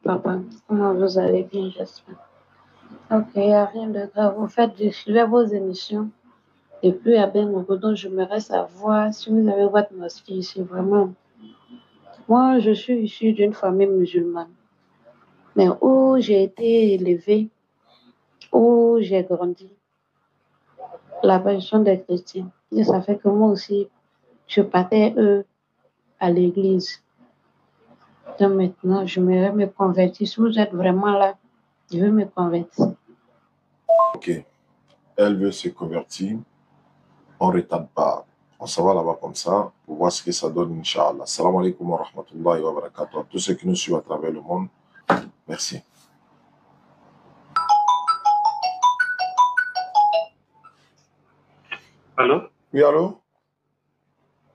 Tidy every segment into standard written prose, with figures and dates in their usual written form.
Papa, comment vous allez bien, j'espère. Ok, il n'y a rien de grave. En fait, je suivais vos émissions depuis à Bengogo, donc j'aimerais savoir si vous avez votre mosquée ici, vraiment. Moi, je suis issue d'une famille musulmane, mais où j'ai été élevée, où j'ai grandi, là-bas, ils sont des chrétiens. Et ça fait que moi aussi, je partais, eux, à l'église. Donc maintenant, j'aimerais me convertir. Si vous êtes vraiment là, je veux me convertir. Ok, elle veut se convertir, on ne retarde pas. On s'en va là-bas comme ça pour voir ce que ça donne, Inch'Allah. Salam alaikum wa rahmatullahi wa barakatuh. À tous ceux qui nous suivent à travers le monde, merci. Allô? Oui, allô?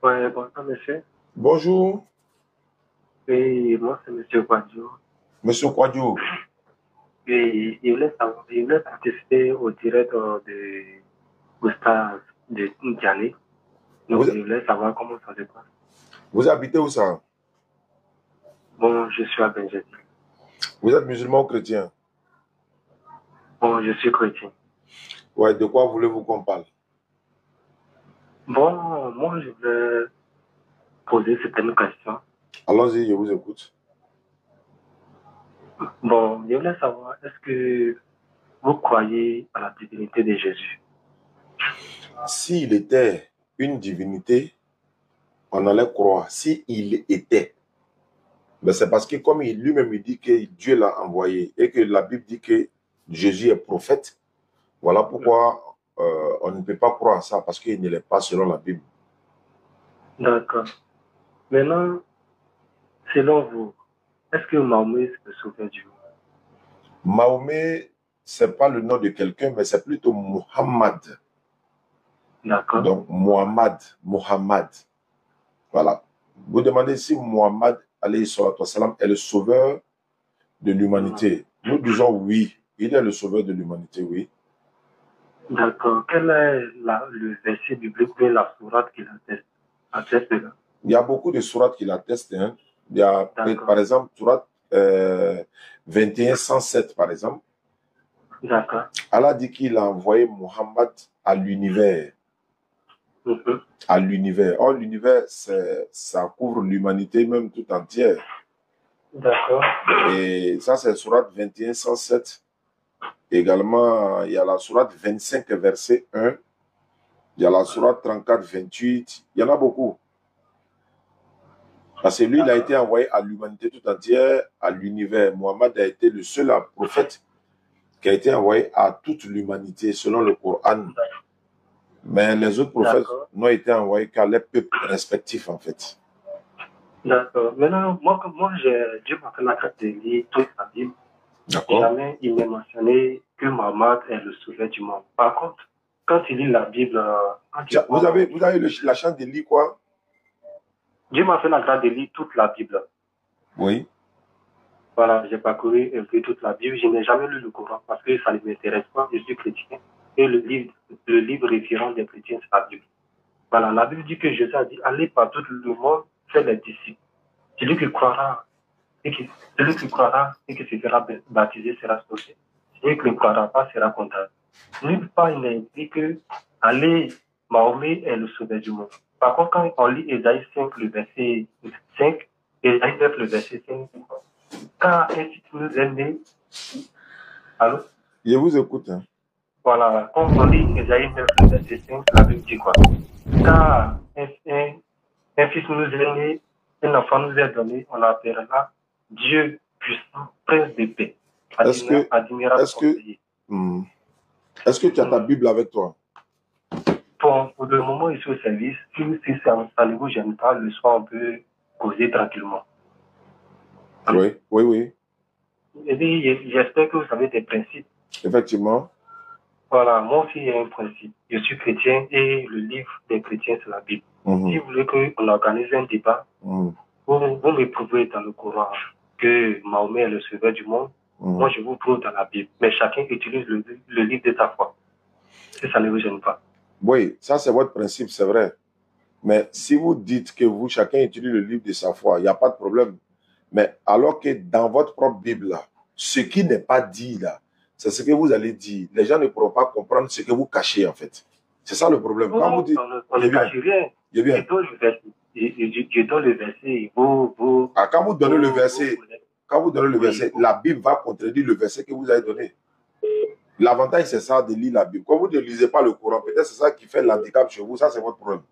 Ouais, bonjour, monsieur. Bonjour, Oui, moi, c'est monsieur Kwadjo. monsieur Kwadjo. Oui, il voulait participer au direct de Gustave de Ndiané. Donc, Vous, il voulait savoir comment ça se passe. vous habitez où ça? Bon, je suis à Benjeti. Vous êtes musulman ou chrétien? Bon, je suis chrétien. Ouais, de quoi voulez-vous qu'on parle? Bon, moi, je voulais poser certaines questions. Allons-y, je vous écoute. Bon, je voulais savoir, est-ce que vous croyez à la divinité de Jésus? S'il était une divinité, on allait croire. S'il était, mais c'est parce que comme lui-même il dit que Dieu l'a envoyé et que la Bible dit que Jésus est prophète, voilà pourquoi on ne peut pas croire à ça parce qu'il ne l'est pas selon la Bible. D'accord. Maintenant, selon vous, est-ce que Mahomet est le sauveur du monde? Mahomet, c'est pas le nom de quelqu'un, mais c'est plutôt Muhammad. D'accord. Donc, Muhammad. Voilà. Vous demandez si Muhammad, alayhi salatu wassalam, est le sauveur de l'humanité. Nous disons oui, il est le sauveur de l'humanité, oui. D'accord. Quel est le verset biblique ou la sourate qui atteste là? Il y a beaucoup de sourates qui l'attestent. Hein. Il y a, par exemple, sourate 21:107, par exemple. D'accord. Allah dit qu'il a envoyé Muhammad à l'univers. À l'univers. Or, l'univers, ça couvre l'humanité même tout entière. D'accord. Et ça, c'est sourate 21:107. Également, il y a la sourate 25, verset 1. Il y a la sourate 34:28. Il y en a beaucoup. Parce que lui, il a été envoyé à l'humanité tout entière, à l'univers. Mohammed a été le seul prophète qui a été envoyé à toute l'humanité selon le Coran. Mais les autres prophètes n'ont été envoyés qu'à leurs peuples respectifs, en fait. D'accord. Maintenant, moi Dieu m'a fait la grâce de lire toute la Bible. Jamais il m'a mentionné que Mohammed est le sauveur du monde. Par contre, quand il lit la Bible... vous avez la chance de lire quoi? Dieu m'a fait la grâce de lire toute la Bible. Oui. Voilà, j'ai parcouru un peu toute la Bible. Je n'ai jamais lu le Coran parce que ça ne m'intéresse pas. Je suis chrétien. Et le livre référent des chrétiens, c'est la Bible. Voilà, la Bible dit que Jésus a dit, allez par tout le monde, faites les disciples. Celui qui croira et qui se fera baptiser sera sauvé. Celui qui ne croira pas sera condamné. Nulle part il n'est écrit que allez, Mahomet est le sauveur du monde. Par contre, quand on lit Ésaïe 5, le verset 5, Ésaïe 9, le verset 5, car ainsi nous est né. Allô? Je vous écoute. Hein. Voilà, quand on lit Ésaïe 9, le verset 5, la Bible dit quoi? Car un fils nous est né, un enfant nous est donné, on l'appellera Dieu puissant, prince de paix. Est-ce que tu as ta Bible avec toi? Pour le moment, je suis au service. Si ça ne vous gêne pas, le soir, on peut causer tranquillement. Oui, oui, oui. Et puis, j'espère que vous avez des principes. Effectivement. Voilà, moi aussi, il y a un principe. Je suis chrétien et le livre des chrétiens, c'est la Bible. Si vous voulez qu'on organise un débat, vous me prouvez dans le Coran que Mahomet est le sauveur du monde. Moi, je vous prouve dans la Bible. Mais chacun utilise le livre de sa foi. Si ça ne vous gêne pas. Oui, ça, c'est votre principe, c'est vrai. Mais si vous dites que chacun utilise le livre de sa foi, il n'y a pas de problème. Mais alors que dans votre propre Bible, là, ce qui n'est pas dit là, c'est ce que vous allez dire. Les gens ne pourront pas comprendre ce que vous cachez en fait. C'est ça le problème. Non, Quand vous dites, on ne cache rien. je Je donne le verset. Vous, quand vous donnez le verset, la Bible va contredire le verset que vous avez donné. L'avantage, c'est ça de lire la Bible. Quand vous ne lisez pas le Coran, peut-être c'est ça qui fait l'handicap chez vous. Ça, c'est votre problème.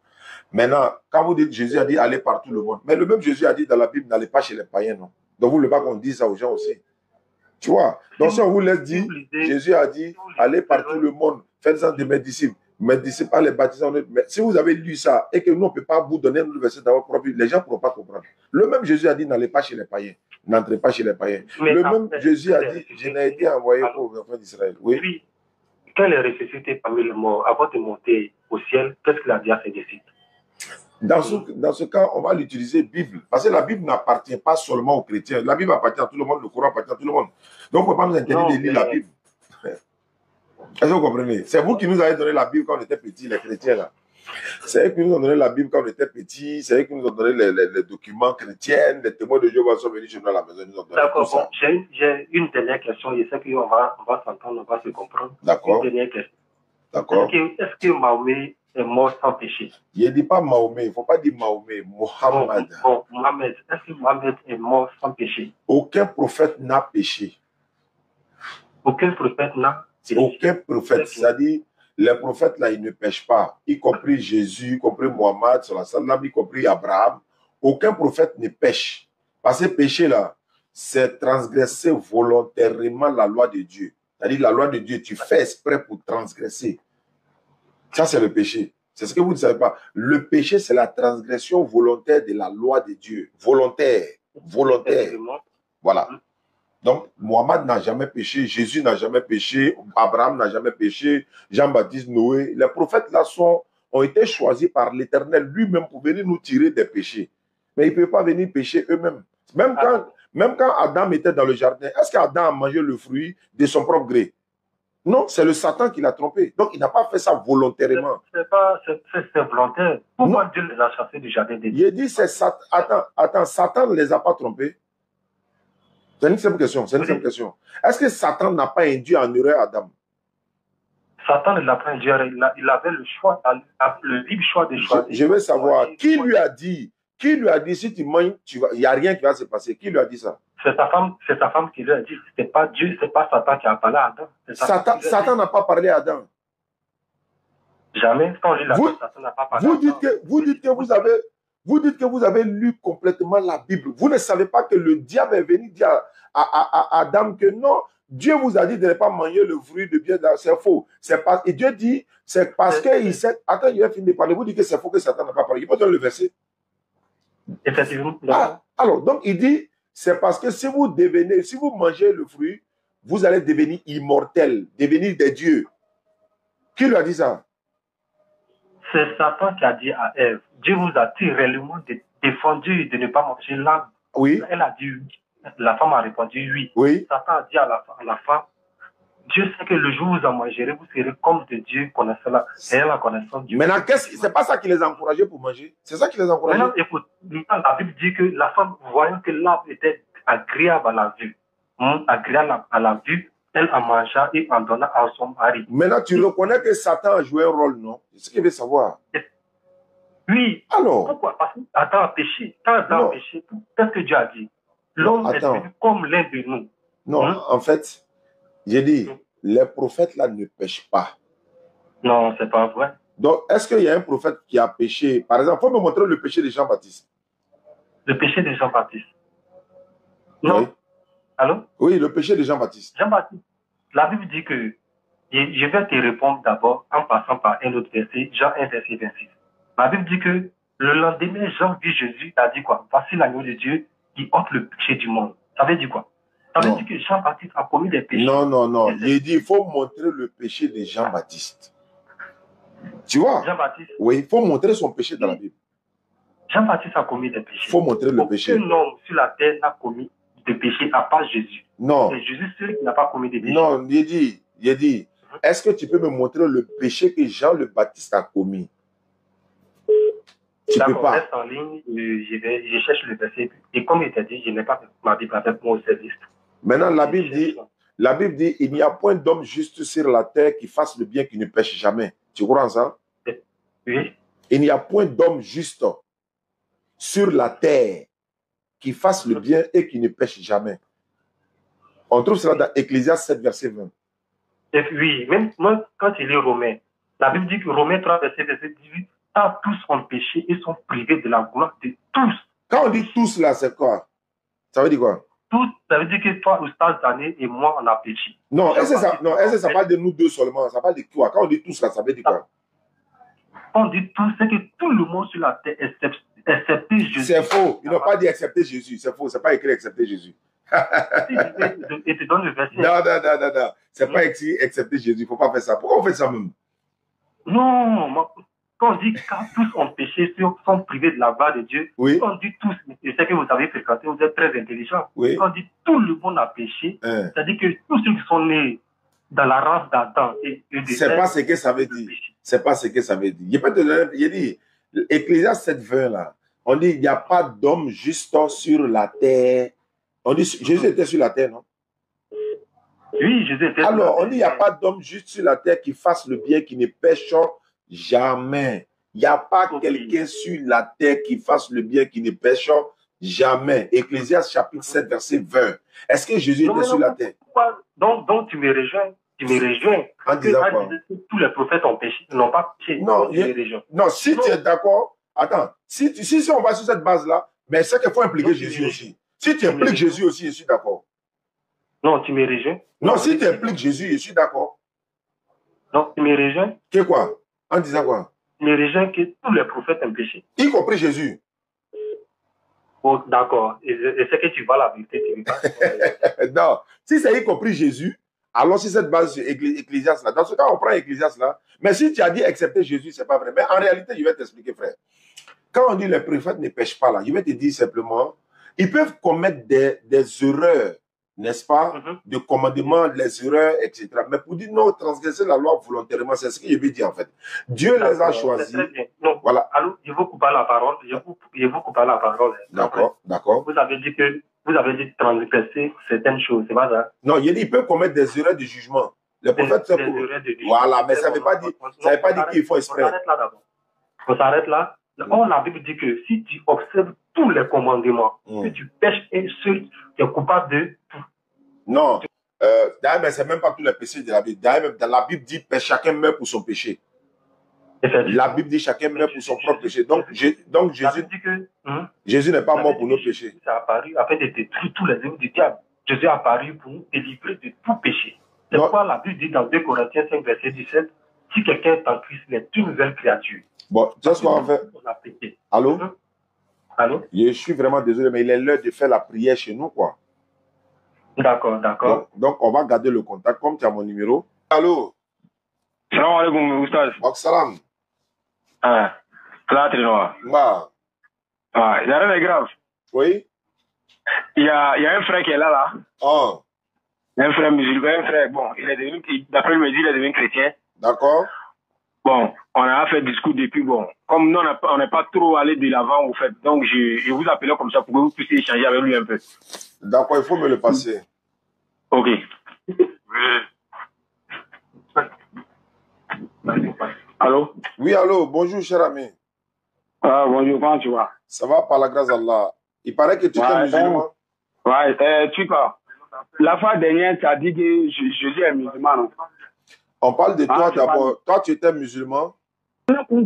Maintenant, quand vous dites Jésus a dit allez par tout le monde, mais le même Jésus a dit dans la Bible n'allez pas chez les païens, non. Donc vous ne voulez pas qu'on dise ça aux gens aussi. Tu vois? Donc si on vous laisse dire, Jésus a dit allez par tout le monde, faites-en de mes disciples. Mes disciples, pas les baptisants. Mais si vous avez lu ça et que nous, on ne peut pas vous donner un verset dans votre propre Bible, les gens ne pourront pas comprendre. Le même Jésus a dit n'allez pas chez les païens. N'entrez pas chez les païens. Le même Jésus a dit je n'ai été envoyé pour les enfants d'Israël. Oui. Quand il est ressuscité parmi les morts, avant de monter au ciel, qu'est-ce qu'il a dit à ses disciples? Dans ce cas, on va l'utiliser Bible. Parce que la Bible n'appartient pas seulement aux chrétiens. La Bible appartient à tout le monde, le Coran appartient à tout le monde. Donc, on ne peut pas nous interdire de lire la Bible. Est-ce que vous comprenez? C'est vous qui nous avez donné la Bible quand on était petits, les chrétiens là. C'est eux qui nous ont donné la Bible quand on était petits. C'est eux qui nous ont donné les documents chrétiens. Les témoins de Jéhovah sont venus chez nous à la maison. D'accord. Bon, j'ai une dernière question. Je sais qu'on va s'entendre, on va se comprendre. D'accord. Une dernière question. D'accord. Est-ce que Mahomet est mort sans péché? Il ne dit pas Mahomet. Il ne faut pas dire Mahomet. Mohammed. Bon, Mohammed. Est-ce que Mohammed est mort sans péché? Aucun prophète n'a péché. Aucun prophète n'a péché. Aucun prophète. C'est-à-dire, les prophètes, là, ils ne pêchent pas. Y compris Jésus, y compris Mohammed, y compris Abraham. Aucun prophète ne pêche. Parce que péché, là, c'est transgresser volontairement la loi de Dieu. C'est-à-dire, la loi de Dieu, tu fais exprès pour transgresser. Ça, c'est le péché. C'est ce que vous ne savez pas. Le péché, c'est la transgression volontaire de la loi de Dieu. Volontaire. Volontaire. Voilà. Donc, Mohammed n'a jamais péché, Jésus n'a jamais péché, Abraham n'a jamais péché, Jean-Baptiste, Noé. Les prophètes là ont été choisis par l'Éternel lui-même pour venir nous tirer des péchés. Mais ils ne peuvent pas venir pécher eux-mêmes. Même quand Adam était dans le jardin, est-ce qu'Adam a mangé le fruit de son propre gré? Non, c'est le Satan qui l'a trompé. Donc, il n'a pas fait ça volontairement. C'est volontaire. Pourquoi Dieu les a chassés du jardin d'Éden? Il dit, c'est Satan. Attends, Satan ne les a pas trompés. C'est une simple question. Est-ce que Satan n'a pas induit en erreur Adam? Satan ne l'a pas induit. Il avait le choix, le libre choix de choisir. Je veux savoir, qui lui a dit si tu manges, il n'y a rien qui va se passer? Qui lui a dit ça? C'est ta femme qui lui a dit. C'est pas Dieu, c'est pas Satan qui a parlé à Adam. Satan n'a pas parlé à Adam. Jamais. Quand on lit la Bible, Satan n'a pas parlé à Adam. Vous dites que vous avez lu complètement la Bible. Vous ne savez pas que le diable est venu dire à Adam que non, Dieu vous a dit de ne pas manger le fruit de bien. C'est faux. Et Dieu dit, c'est parce qu'il sait. Attends, il va finir de parler. Vous dites que c'est faux que Satan n'a pas parlé. Il peut donner le verset. Effectivement. Alors, donc il dit, c'est parce que si vous mangez le fruit, vous allez devenir immortel, devenir des dieux. Qui lui a dit ça? C'est Satan qui a dit à Ève, Dieu vous a-t-il réellement défendu de ne pas manger l'arbre? Oui. Elle a dit oui. La femme a répondu oui. Oui. Satan a dit à la femme, Dieu sait que le jour où vous en mangerez, vous serez comme de Dieu, connaissant la connaissance du Maintenant, c'est pas ça qui les a encouragés pour manger? C'est ça qui les a encouragés? Maintenant, écoute, la Bible dit que la femme, voyant que l'arbre était agréable à la vue, elle en mangea et en donna à son mari. Maintenant, tu reconnais que Satan a joué un rôle, non? C'est ce qu'il veut savoir. Oui. Alors? Pourquoi? Parce que Adam a péché. Quand Adam a péché, qu'est-ce que Dieu a dit? L'homme est devenu comme l'un de nous. Non, en fait, j'ai dit, les prophètes là ne pêchent pas. Non, c'est pas vrai. Donc, est-ce qu'il y a un prophète qui a péché? Par exemple, il faut me montrer le péché de Jean-Baptiste. Le péché de Jean-Baptiste? Non. Oui. Allô? Oui, le péché de Jean-Baptiste. Jean-Baptiste. La Bible dit que, je vais te répondre d'abord en passant par un autre verset, Jean 1, verset 26. La Bible dit que le lendemain, Jean vit Jésus, a dit quoi? Voici l'agneau de Dieu qui ôte le péché du monde. Ça veut dire quoi? Ça veut dire que Jean-Baptiste a commis des péchés. Non. Il dit, il faut montrer le péché de Jean-Baptiste. Tu vois? Jean-Baptiste. Oui, il faut montrer son péché dans la Bible. Jean-Baptiste a commis des péchés. Il faut montrer le péché. Aucun homme sur la terre n'a commis de péché à part Jésus. Non. C'est Jésus seul qui n'a pas commis de péché. Non, il dit, est-ce que tu peux me montrer le péché que Jean le Baptiste a commis? Tu peux pas. Reste en ligne, je cherche le verset. Et comme il t'a dit, je n'ai pas ma Bible avec moi au service. Maintenant, la Bible dit, il n'y a point d'homme juste sur la terre qui fasse le bien, qui ne pêche jamais. Tu crois en ça? Oui. Il n'y a point d'homme juste sur la terre qui fasse le bien et qui ne pêche jamais. On trouve cela dans Ecclésiaste 7, verset 20. Oui, même moi, quand il est Romain, la Bible dit que Romains 3, verset 18, car tous ont péché et sont privés de la gloire de tous. Quand on dit tous là, c'est quoi? Ça veut dire quoi? Tous, ça veut dire que toi, Oustaz Dané et moi, on a péché. Non, est-ce que ça parle de nous deux seulement? Ça parle de toi. Quand on dit tous là, ça veut dire quoi? Quand on dit tous, c'est que tout le monde sur la terre, excepté Jésus. C'est faux. Ils n'ont pas dit accepter Jésus. C'est faux. C'est pas écrit accepter Jésus. Et te donne le verset. Non. C'est pas écrit accepter Jésus. Il ne faut pas faire ça. Pourquoi on fait ça même? Non, quand on dit car tous ont péché, sont privés de la gloire de Dieu, oui. Quand on dit tous, je sais que vous avez fréquenté, vous êtes très intelligent. Oui. Quand on dit tout le monde a péché, c'est-à-dire que tous ceux qui sont nés dans la race d'Adam et de c'est pas ce que ça veut dire. C'est pas ce que ça veut dire. Il dit, Ecclésiaste 7, 20 là, on dit il n'y a pas d'homme juste sur la terre. On dit Jésus était sur la terre, non? Oui, Jésus était. Alors, on dit il n'y a pas d'homme juste sur la terre qui fasse le bien, qui ne pêche jamais. Il n'y a pas quelqu'un sur la terre qui fasse le bien, qui ne pêche jamais. Ecclésiaste chapitre 7, verset 20. Est-ce que Jésus était sur la terre? Donc tu me rejoins. En disant quoi? Tous les prophètes ont péché, n'ont pas péché. Non, si tu es d'accord, attends, si on va sur cette base-là, mais c'est qu'il faut impliquer Jésus aussi. Si tu impliques Jésus aussi, je suis d'accord. Non, tu me rejoins. Non, si tu impliques Jésus, je suis d'accord. Non, tu me rejoins. Que quoi? En disant quoi? Tu me rejoins que tous les prophètes ont péché. Y compris Jésus. Oh, d'accord. Et c'est que tu vas la vérité, tu ne non, si c'est y compris Jésus, alors si cette base sur Ecclésiaste là, dans ce cas, on prend Ecclésiaste là. Mais si tu as dit accepter Jésus, c'est pas vrai. Mais en réalité, je vais t'expliquer, frère. Quand on dit les prophètes ne pêchent pas là, je vais te dire simplement, ils peuvent commettre des erreurs, n'est-ce pas, de commandement, les erreurs, etc. Mais pour dire non, transgresser la loi volontairement, c'est ce que je veux dire en fait. Dieu les a choisis. Très bien. Non, voilà. Alors, je vous coupe la parole. D'accord. Vous avez dit de transgresser certaines choses, c'est pas ça? Non, il peut commettre des erreurs de jugement. Les prophètes, c'est pour... Voilà, mais ça ne veut pas dire qu'il faut exprès. On s'arrête là. Or, la Bible dit que si tu observes tous les commandements, que tu pêches un seul, tu es coupable de tout. Non. D'ailleurs, mais ce n'est même pas tous les péchés de la Bible. D'ailleurs, la Bible dit que chacun meurt pour son péché. La Bible dit chacun meurt pour son propre péché. Donc Jésus n'est pas mort pour nos péchés. Jésus est apparu afin de détruire tous les œuvres du diable. Jésus est apparu pour nous délivrer de tout péché. C'est pourquoi la Bible dit dans 2 Corinthiens 5, verset 17, si quelqu'un est en Christ, il est une nouvelle créature. Bon, c'est ce qu'on va faire. Allô? Allô? Je suis vraiment désolé, mais il est l'heure de faire la prière chez nous, quoi. D'accord. Donc, on va garder le contact comme tu as mon numéro. Allô? Salam alaikum, Oustaz. Salam. Là, Trinois. Il y a rien de grave. Oui? Il y a un frère qui est là. Oh. Un frère musulman, bon, il est devenu, d'après le média, il est devenu chrétien. D'accord. Bon, on a fait discours depuis, bon, comme nous, on n'est pas trop allé de l'avant, au fait. Donc, je vous appelle comme ça pour que vous puissiez échanger avec lui un peu. D'accord, il faut me le passer. Ok. Allô? Oui, allô, bonjour, cher ami. Bonjour, comment tu vas? Ça va par la grâce d'Allah. Il paraît que tu es musulman. Tu parles. La fois dernière, tu as dit que Jésus est musulman, non? On parle de toi d'abord. Toi, tu étais musulman? Non, on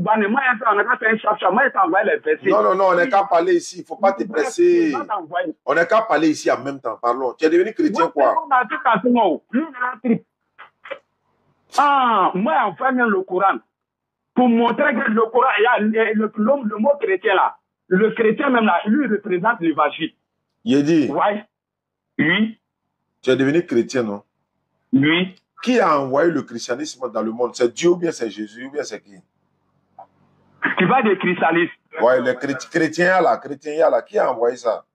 n'est qu'à parler ici. Il ne faut pas te presser. On n'est qu'à parler ici en même temps. Parlons. Tu es devenu chrétien, quoi? Moi, en fait, le Coran. Pour montrer que le Coran, il y a le mot chrétien là. Le chrétien même là, lui représente l'évangile. Il dit. Ouais. Oui. Tu es devenu chrétien, non? Oui. Qui a envoyé le christianisme dans le monde? C'est Dieu ou bien c'est Jésus ou bien c'est qui? Tu vas des christianistes. Ouais, les chrétiens là, qui a envoyé ça?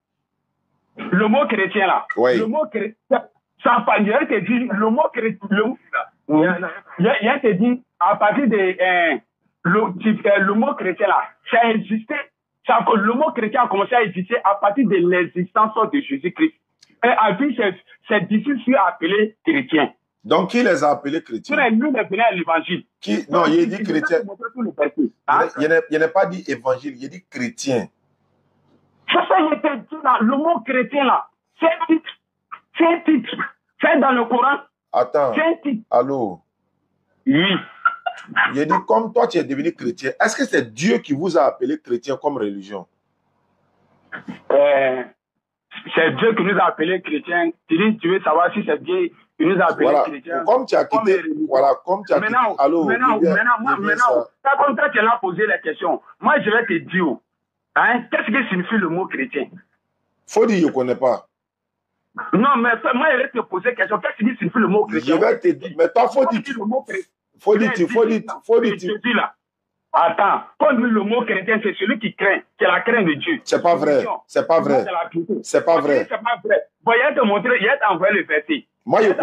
Le mot chrétien là. Oui. Le mot chrétien, ça pas dire te dit le mot chrétien. Il te dit à partir de le mot chrétien là, ça a existé. Le mot chrétien a commencé à exister à partir de l'existence de Jésus-Christ. Et à vie, ses disciples furent appelés chrétiens. Donc, qui les a appelés chrétiens? Nous, on est venus à l'évangile. Non, il dit chrétien. Il n'a pas dit évangile, il dit chrétien. C'est ça, il était dit là, le mot chrétien là, c'est un titre. C'est un titre. C'est dans le Coran. Attends. C'est un titre. Allô? Oui. Il dit, comme toi, tu es devenu chrétien, est-ce que c'est Dieu qui vous a appelé chrétien comme religion? C'est Dieu qui nous a appelés chrétiens. Tu veux savoir si c'est Dieu qui nous a appelés chrétiens. Comme tu as quitté, comme tu as quitté. Allô? Maintenant, comme toi, tu as posé la question. Moi, je vais te dire, hein, qu'est-ce que signifie le mot chrétien? Faut dire, je ne connais pas. Non, mais moi, je vais te poser la question. Qu'est-ce que signifie le mot chrétien? Je vais te dire, mais toi, faut dire. Faut dire. Attends, quand on dit le mot chrétien, c'est celui qui craint, qui a la crainte de Dieu. C'est pas vrai. C'est pas vrai. C'est pas vrai. C'est pas vrai. Bon, il va te montrer, il va t'envoyer le verset. Moi, je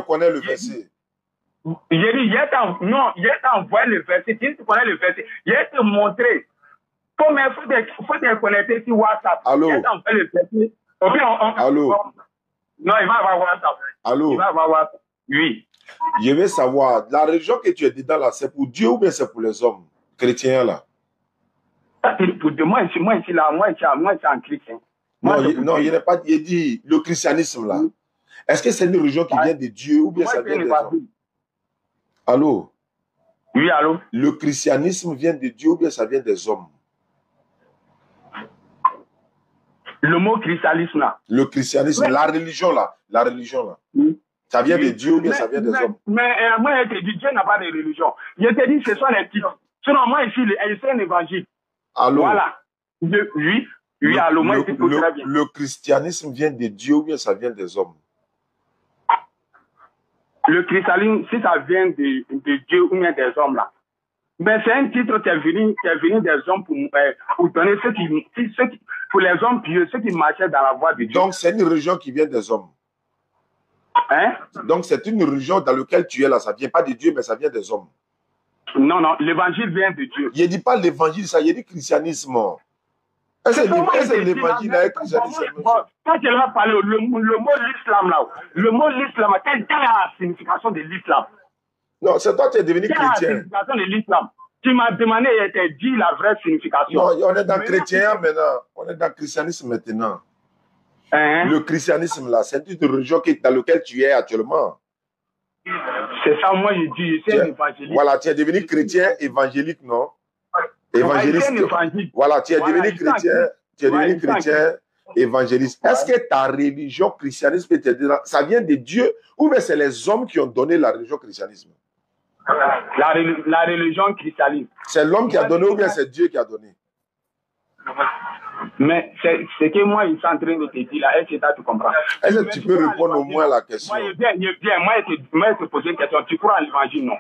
connais le verset. Il va t'envoyer le verset. Si tu connais le verset, il va te montrer. Comme il faut te connecter sur WhatsApp. Allô? Il va t'envoyer le verset. Allô? Non, il va avoir WhatsApp. Allô? Il va avoir WhatsApp. Oui. Je veux savoir, la religion que tu es dedans là, c'est pour Dieu ou bien c'est pour les hommes chrétiens là? Moi, je suis en chrétien. Non, il n'est pas. Il dit le christianisme là. Est-ce que c'est une religion qui vient de Dieu ou bien ça vient des hommes? Allô? Oui, allô? Le christianisme vient de Dieu ou bien ça vient des hommes? Le mot christianisme là. Le christianisme, la religion là. Oui. Ça vient de Dieu ou bien ça vient des hommes? Mais moi, je te dis, Dieu n'a pas de religion. Je te dis, ce sont les titres. Sinon, moi, ici, c'est un évangile. Allô? Voilà. Oui, allô, moi, je te très bien. Le christianisme vient de Dieu ou bien ça vient des hommes? Le christianisme, si ça vient de Dieu ou bien des hommes, là. Mais c'est un titre qui est venu des hommes pour donner pour les hommes pieux, ceux qui marchaient dans la voie de Dieu. Donc, c'est une religion qui vient des hommes. Hein? Donc, c'est une religion dans laquelle tu es là. Ça ne vient pas de Dieu, mais ça vient des hommes. Non, l'évangile vient de Dieu. Il ne dit pas l'évangile, ça, il dit christianisme. Est-ce que l'évangile est christianisme? Quand tu vas parler, le mot l'islam là, quelle est la signification de l'islam? Non, c'est toi qui es devenu chrétien. Quelle est la signification de l'islam? Tu m'as demandé, et t'ai dit la vraie signification. Non, on est dans le chrétien maintenant. On est dans le christianisme maintenant. Le christianisme là, c'est une religion dans laquelle tu es actuellement. C'est ça, moi je dis, c'est un évangéliste. Voilà, tu es devenu chrétien évangélique, non? Évangéliste. Voilà, tu es devenu chrétien, évangéliste. Est-ce que ta religion christianisme, ça vient de Dieu ou bien c'est les hommes qui ont donné la religion christianisme? La religion christianisme. C'est l'homme qui a donné ou bien c'est Dieu qui a donné? Mais c'est que moi, je suis en train de te dire là, est-ce que tu comprends? Est-ce que tu peux répondre au moins à la question? Moi, je te pose une question. Tu crois à l'évangile, non?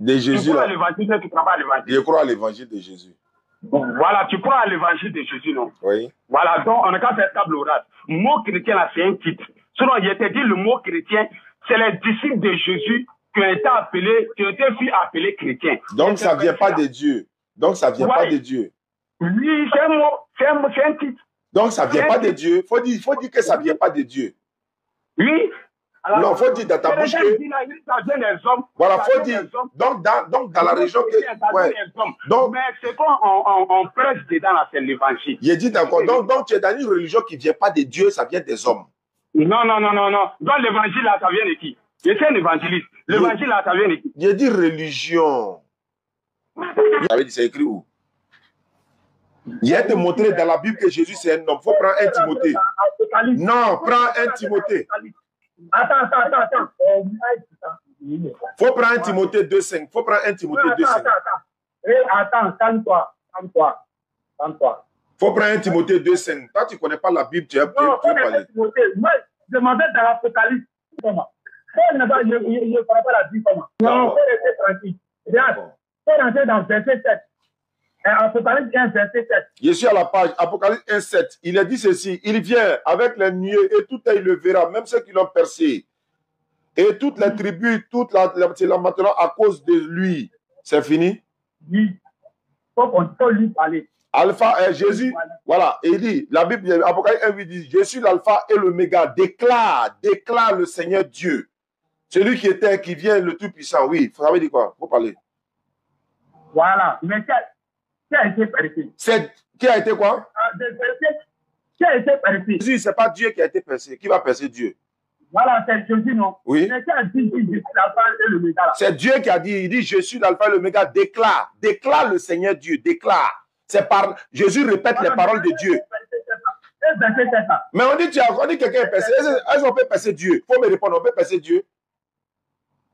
De Jésus, tu crois à l'évangile, tu crois pas à l'évangile? Je crois à l'évangile de Jésus. Voilà, tu crois à l'évangile de Jésus, non? Oui. Voilà, donc on a qu'à faire table rase. Le mot chrétien, là, c'est un titre. Sinon, il était dit le mot chrétien, c'est les disciples de Jésus qui ont été appelés chrétiens. Donc, ça ne vient pas de Dieu. Donc, ça ne vient pas de Dieu. Oui, c'est un mot, c'est un titre. Donc, ça ne vient pas de Dieu. Il faut dire que ça ne vient pas de Dieu. Oui. Alors, non, il faut dire dans ta bouche que... Voilà, il faut dire... Donc, dans la région... Ouais. Donc, mais c'est qu'on prêche dedans, là, c'est l'évangile. Il dit d'accord. Donc, tu es dans une religion qui ne vient pas de Dieu, ça vient des hommes. Non. Donc, l'évangile, là, ça vient de qui? Je suis un évangéliste. L'évangile, là, ça vient de qui? Il dit religion. Il avait dit, c'est écrit où? Il a te montré dans la Bible que Jésus, c'est un homme. Il faut prendre un Timothée. Non, prends un Timothée. Attends. Faut prendre un Timothée 2,5. Faut prendre un Timothée 2,5. Attends, calme-toi. Faut prendre un Timothée 2,5. Toi, tu ne connais pas la Bible, tu peux parler. Moi, je m'en vais dans l'Apocalypse. Je ne connais pas la Bible. Non, faut rester tranquille. Regarde, faut rentrer dans verset 7. Apocalypse 1, verset 7. Je suis à la page Apocalypse 1, 7. Il a dit ceci. Il vient avec les nuées et tout œil le verra, même ceux qui l'ont percé. Et toutes les tribus, c'est là maintenant à cause de lui. C'est fini? Oui. Faut qu'on peut lui parler. Alpha, Jésus, voilà, et il dit, la Bible, Apocalypse 1, il dit, je suis l'alpha et l'oméga, déclare le Seigneur Dieu. Celui qui était, qui vient, le Tout-Puissant, oui, vous savez dire quoi? Vous parlez. Voilà, mais qui a été percé? Qui a été quoi? Qui a été percé? Jésus, c'est pas Dieu qui a été percé. Qui va percer Dieu? Voilà, c'est Jésus, non? Oui. Mais qui a dit, je suis l'alpha et l'oméga? C'est Dieu qui a dit, il dit, je suis l'alpha et l'oméga, déclare le Seigneur Dieu, déclare. Jésus répète les paroles de Dieu. Mais on dit quelqu'un est percé. Est-ce qu'on peut percer Dieu? Il faut me répondre, on peut percer Dieu?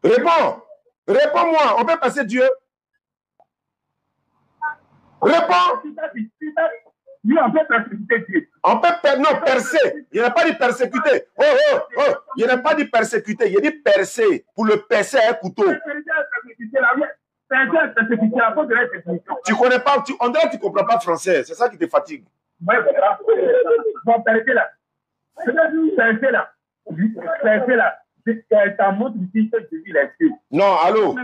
Réponds. Réponds-moi, on peut percer Dieu? Réponds. Oui, on peut persécuter Dieu. On peut percer. Il n'y a pas dit persécuter. Oh. Il n'y a pas dit persécuter. Il dit percer. Pour le percer à un couteau. Tu connais pas, on dirait que tu ne comprends pas français. C'est ça qui te fatigue. Bon, percer là. Percer là. Percer là. Ça montre ici que Jésus est Dieu. Non, allô.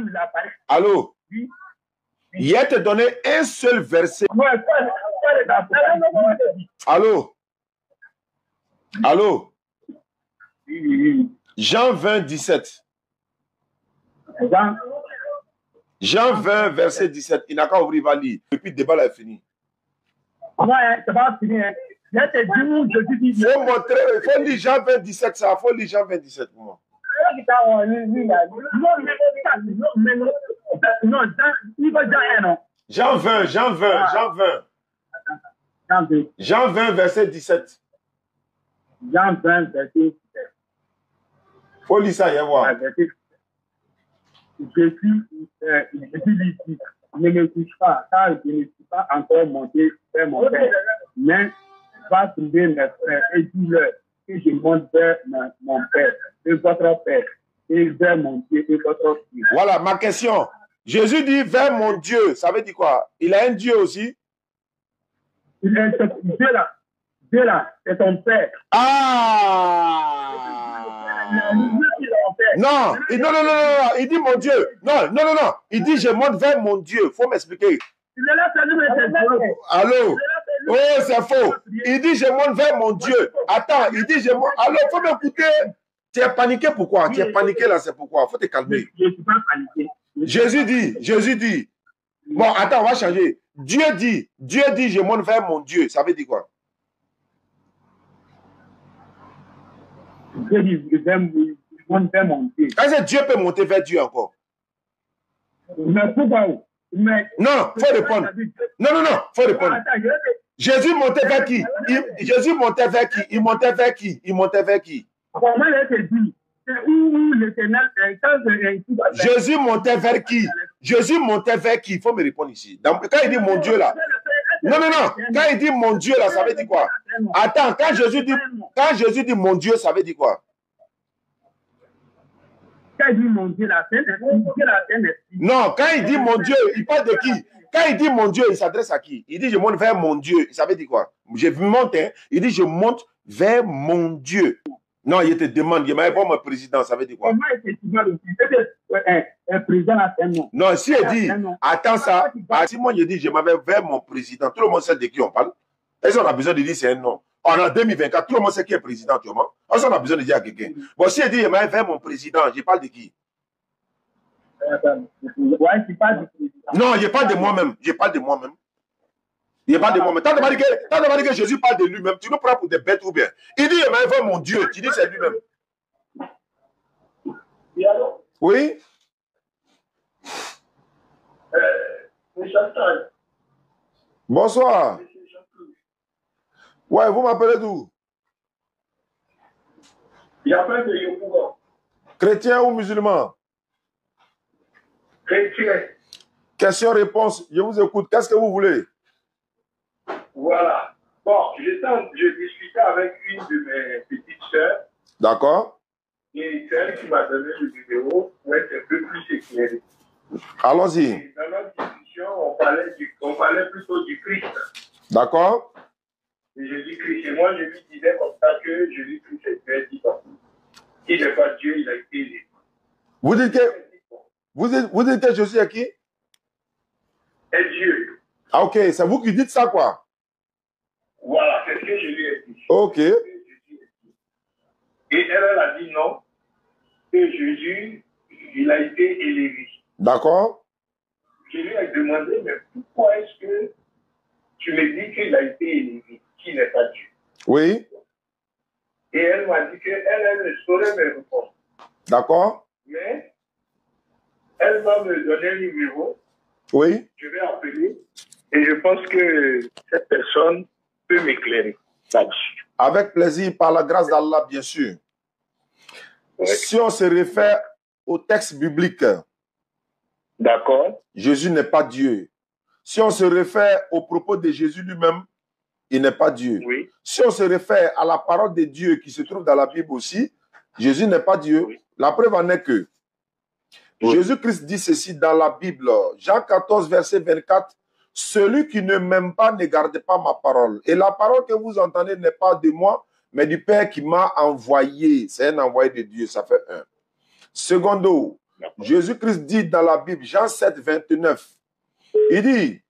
Allô. Il a te donné un seul verset. Allô. Allô. Jean 20, 17. Jean 20, verset 17. Il n'a qu'à ouvrir, il va lire. Et puis le débat là est fini. C'est pas fini. Il faut montrer, il faut lire Jean 20, 17. Ça, il faut lire Jean 20, 17 pour moi. Jean 20, Jean 20, verset 17. Jean 20, verset 17. Faut lire ça, y voir. Jésus dit, ne me touche pas, car je ne suis pas encore monté vers mon Père, mais va trouver mes frères et dis-leur que je monte vers mon Père et votre Père, et vers mon Dieu et votre Dieu. Voilà ma question. Jésus dit vers mon Dieu, ça veut dire quoi? Il a un Dieu aussi? Il est Dieu là, c'est ton Père. Ah! Non, il dit mon Dieu. Non. Il dit je monte vers mon Dieu. Faut m'expliquer. Allô? Oh, c'est faux. Il dit je monte vers mon Dieu. Attends, il dit je monte. Alors, faut m'écouter. Tu es paniqué pourquoi? Tu es paniqué là, c'est pourquoi? Faut te calmer. Je ne suis pas paniqué. Jésus dit. Bon, attends, on va changer. Dieu dit je monte vers mon Dieu. Ça veut dire quoi? Dieu dit je monte vers mon Dieu. Est-ce que Dieu peut monter vers Dieu encore? Mais pourquoi? Non, faut répondre. Non, faut répondre. Jésus montait vers qui? Jésus montait vers qui? Il montait vers qui? Comment il te dit? Où l'Éternel Jésus montait vers qui? Il faut me répondre ici. Donc, quand il dit mon Dieu là. Non. Quand il dit mon Dieu là, ça veut dire quoi? Attends, quand Jésus dit mon Dieu, ça veut dire quoi? Quand il dit mon Dieu là, c'est non, quand il dit mon Dieu, il parle de qui? Quand il dit mon Dieu, il s'adresse à qui? Il dit je monte vers mon Dieu. Ça veut dire quoi? Je monte, hein? Il dit je monte vers mon Dieu. Non, il te demande, il m'a pas mon président, ça veut dire quoi? Comment un président a un nom? Non, si il dit, attends ça, si moi je dis je m'avais vers mon président, tout le monde sait de qui on parle. Est-ce qu'on a besoin de dire c'est un nom? En 2024, tout le monde sait qui est président actuellement. Est-ce qu'on a besoin de dire à quelqu'un? Bon, si il dit je m'avais vers mon président, je parle de qui? Non, je parle de moi-même. Je parle de moi-même. T'as demandé que Jésus parle de lui-même. Tu nous prends pour des bêtes ou bien? Il dit, mais vers mon Dieu. Tu dis, c'est lui-même. Oui? Bonsoir. Ouais, vous m'appelez d'où? Chrétien ou musulman? Chrétien. Question-réponse. Je vous écoute. Qu'est-ce que vous voulez? Voilà. Bon, je discutais avec une de mes petites sœurs. D'accord. Et c'est elle qui m'a donné le numéro pour être un peu plus éclairé. Allons-y. Dans notre discussion, on parlait plutôt du Christ. D'accord. Et Jésus-Christ. Et moi, je lui disais comme ça que Jésus-Christ est Dieu dit pas. Il n'est pas Dieu, il a été élevé. Vous dites que Jésus est qui? est Dieu. Ah, ok, c'est vous qui dites ça, quoi. Voilà, c'est ce que je lui ai dit. Ok. Et elle a dit non, que Jésus, il a été élevé. D'accord. Je lui ai demandé, mais pourquoi est-ce que tu me dis qu'il a été élevé, qui n'est pas Dieu? Oui. Et elle m'a dit qu'elle ne saurait me répondre. D'accord. Mais elle va me donner un numéro. Oui. Je vais appeler. Et je pense que cette personne peut m'éclairer là-dessus. Avec plaisir, par la grâce d'Allah, bien sûr. Oui. Si on se réfère au texte biblique, D'accord. Jésus n'est pas Dieu. Si on se réfère au propos de Jésus lui-même, il n'est pas Dieu. Oui. Si on se réfère à la parole de Dieu qui se trouve dans la Bible aussi, Jésus n'est pas Dieu. Oui. La preuve en est que Oui. Jésus-Christ dit ceci dans la Bible, Jean 14, verset 24, « Celui qui ne m'aime pas ne garde pas ma parole. Et la parole que vous entendez n'est pas de moi, mais du Père qui m'a envoyé. » C'est un envoyé de Dieu, ça fait un. Secondo, Jésus-Christ dit dans la Bible, Jean 7, 29, il dit,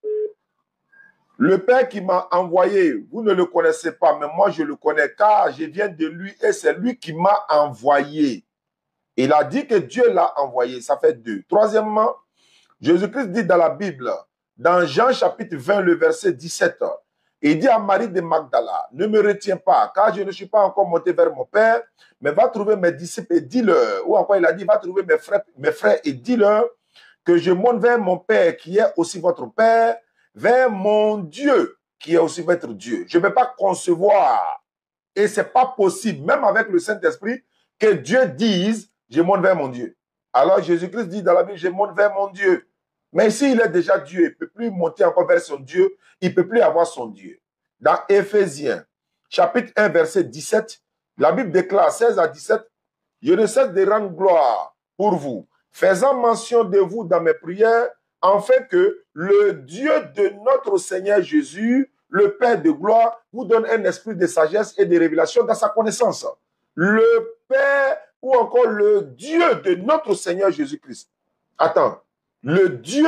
« Le Père qui m'a envoyé, vous ne le connaissez pas, mais moi je le connais, car je viens de lui et c'est lui qui m'a envoyé. » Il a dit que Dieu l'a envoyé, ça fait 2. Troisièmement, Jésus-Christ dit dans la Bible, dans Jean chapitre 20, le verset 17, il dit à Marie de Magdala, ne me retiens pas, car je ne suis pas encore monté vers mon Père, mais va trouver mes disciples et dis-leur, ou encore il a dit, va trouver mes frères et dis-leur que je monte vers mon Père qui est aussi votre Père, vers mon Dieu qui est aussi votre Dieu. Je ne peux pas concevoir, et ce n'est pas possible, même avec le Saint-Esprit, que Dieu dise, je monte vers mon Dieu. Alors Jésus-Christ dit dans la Bible, je monte vers mon Dieu. Mais ici, il est déjà Dieu, il ne peut plus monter encore vers son Dieu, il ne peut plus avoir son Dieu. Dans Éphésiens, chapitre 1, verset 17, la Bible déclare 16 à 17, je ne cesse de rendre gloire pour vous, faisant mention de vous dans mes prières, afin que le Dieu de notre Seigneur Jésus, le Père de gloire, vous donne un esprit de sagesse et de révélation dans sa connaissance. Le Père ou encore le Dieu de notre Seigneur Jésus-Christ. Attends, le Dieu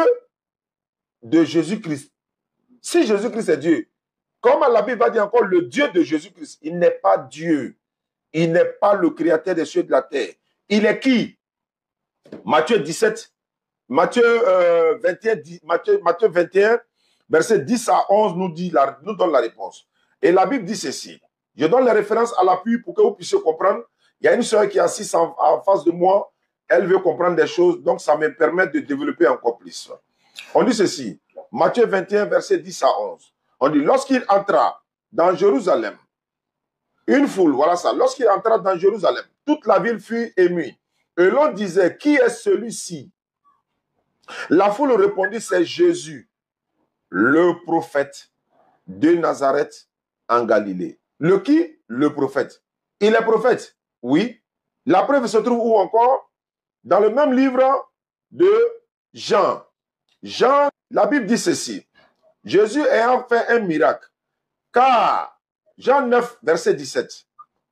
de Jésus-Christ. Si Jésus-Christ est Dieu, comment la Bible va dire encore le Dieu de Jésus-Christ? Il n'est pas Dieu. Il n'est pas le créateur des cieux et de la terre. Il est qui? Matthieu 17, Matthieu 21, verset 10 à 11 nous donne la réponse. Et la Bible dit ceci. Je donne les références à l'appui pour que vous puissiez comprendre. Il y a une soeur qui est assise en face de moi. Elle veut comprendre des choses, donc ça me permet de développer encore plus. On dit ceci. Matthieu 21, verset 10 à 11. On dit, lorsqu'il entra dans Jérusalem, une foule, voilà ça. Lorsqu'il entra dans Jérusalem, toute la ville fut émue. Et l'on disait, qui est celui-ci? La foule répondit, c'est Jésus, le prophète de Nazareth en Galilée. Le qui? Le prophète. Il est prophète? Oui. La preuve se trouve où encore? Dans le même livre de Jean. Jean, la Bible dit ceci. Jésus ayant fait un miracle, car Jean 9, verset 17.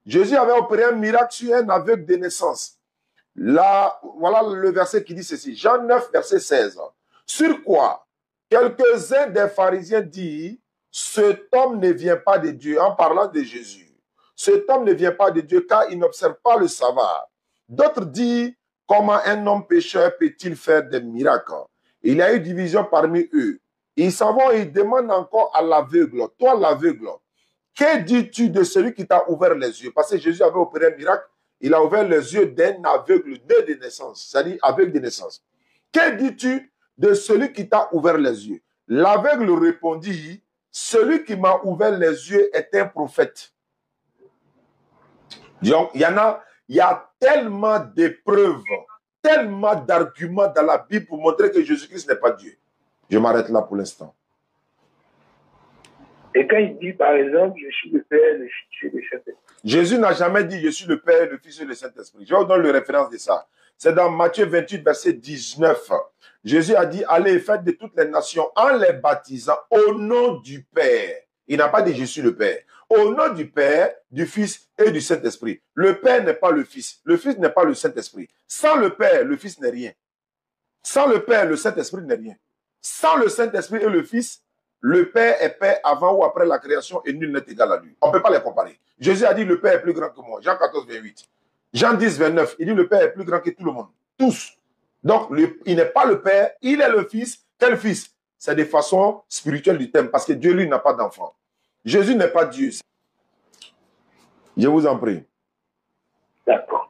Jésus avait opéré un miracle sur un aveugle de naissance. Là, voilà le verset qui dit ceci. Jean 9, verset 16. Sur quoi quelques-uns des pharisiens disent, cet homme ne vient pas de Dieu, en parlant de Jésus. Cet homme ne vient pas de Dieu car il n'observe pas le savoir. D'autres disent, comment un homme pécheur peut-il faire des miracles? Il y a eu division parmi eux. Ils s'en vont et ils demandent encore à l'aveugle, toi l'aveugle, que dis-tu de celui qui t'a ouvert les yeux? Parce que Jésus avait opéré un miracle, il a ouvert les yeux d'un aveugle né de naissance, c'est-à-dire aveugle de naissance. Que dis-tu de celui qui t'a ouvert les yeux? L'aveugle répondit, celui qui m'a ouvert les yeux est un prophète. Donc, il y a tellement de preuves, tellement d'arguments dans la Bible pour montrer que Jésus-Christ n'est pas Dieu. Je m'arrête là pour l'instant. Et quand il dit, par exemple, je suis le Père, le Fils et le Saint-Esprit. Jésus n'a jamais dit, je suis le Père, le Fils et le Saint-Esprit. Je vous donne le référence de ça. C'est dans Matthieu 28, verset 19. Jésus a dit, allez et faites de toutes les nations en les baptisant au nom du Père. Il n'a pas dit, je suis le Père. Au nom du Père, du Fils et du Saint-Esprit. Le Père n'est pas le Fils. Le Fils n'est pas le Saint-Esprit. Sans le Père, le Fils n'est rien. Sans le Père, le Saint-Esprit n'est rien. Sans le Saint-Esprit et le Fils, le Père est Père avant ou après la création et nul n'est égal à lui. On ne peut pas les comparer. Jésus a dit le Père est plus grand que moi. Jean 14, 28. Jean 10, 29. Il dit le Père est plus grand que tout le monde. Tous. Donc, il n'est pas le Père, il est le Fils. Quel Fils? C'est des façons spirituelles du thème parce que Dieu, lui, n'a pas d'enfant. Jésus n'est pas Dieu. Je vous en prie. D'accord.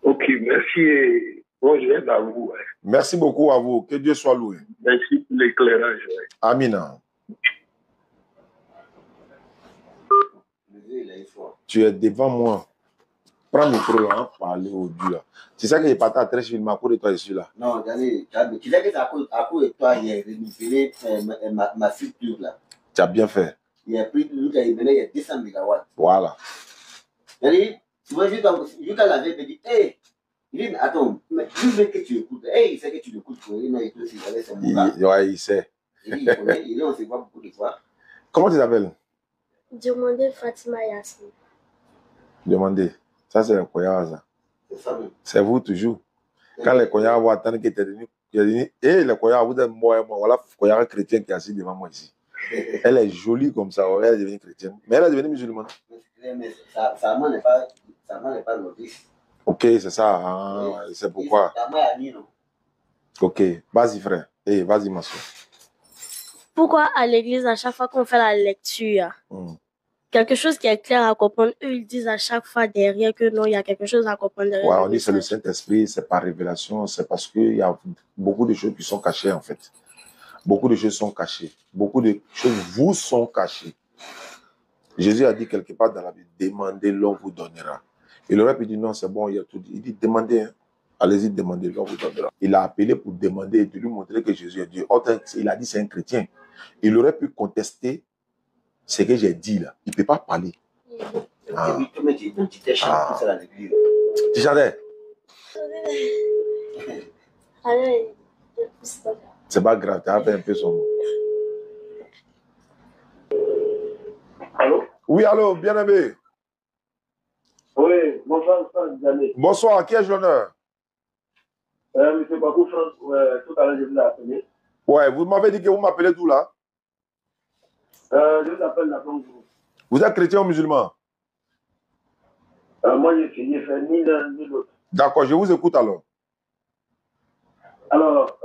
Ok, merci et bonjour à vous. Merci beaucoup à vous. Que Dieu soit loué. Merci pour l'éclairage. Amina. Tu es devant moi. Prends le micro là, parler au Dieu là. C'est ça que j'ai parti à très film à cause de toi ici là. Non, tu sais que c'est à cause de toi, il a renouvelé ma structure là. Tu as bien fait. Il a pris il y a 200 mégawatts. Voilà. Tu vois, Lucas l'avait dit, hey, il dit, attends, mais tu veux que tu écoutes. Hey, il sait que tu l'écoutes. Il sait. Il connaît, il on se voit beaucoup de fois. Comment tu t'appelles? Demandez Fatima Yassine. Demandez. Ça, c'est le Koya. C'est vous toujours. Quand les Koya vont attendre que tu es venu, et les Koya, vous êtes moi, voilà, Koya chrétien qui est assis devant moi ici. Elle est jolie comme ça, elle est devenue chrétienne. Mais elle est devenue musulmane. Mais sa main n'est pas novice. Ok, c'est ça. Hein, c'est pourquoi. Ok, vas-y, frère. Hey, vas-y, ma soeur. Pourquoi à l'église, à chaque fois qu'on fait la lecture, quelque chose qui est clair à comprendre, eux, ils disent à chaque fois derrière que non, il y a quelque chose à comprendre derrière. Ouais, on dit que c'est le Saint-Esprit, c'est par révélation, c'est parce qu'il y a beaucoup de choses qui sont cachées, en fait. Beaucoup de choses sont cachées. Beaucoup de choses vous sont cachées. Jésus a dit quelque part dans la Bible, demandez, l'on vous donnera. Il aurait pu dire non, c'est bon, il a tout dit. Il dit demandez, hein. Allez-y, demandez, l'on vous donnera. Il a appelé pour demander et de lui montrer que Jésus a dit. Il a dit c'est un chrétien. Il aurait pu contester ce que j'ai dit là. Il ne peut pas parler. Ah. Tu chantais? C'est pas grave, tu as fait un peu son mot. Allô? Oui, allô, bien-aimé. Oui, bonsoir, Daniel. Bonsoir, qui ai-je l'honneur? Monsieur Bakou, tout à l'heure, je vous ai appelé. Ouais, vous m'avez dit que vous m'appelez d'où là? Je vous appelle la Banque. Vous êtes chrétien ou musulman? Moi, j'ai fait ni l'un ni l'autre. D'accord, je vous écoute alors. Alors,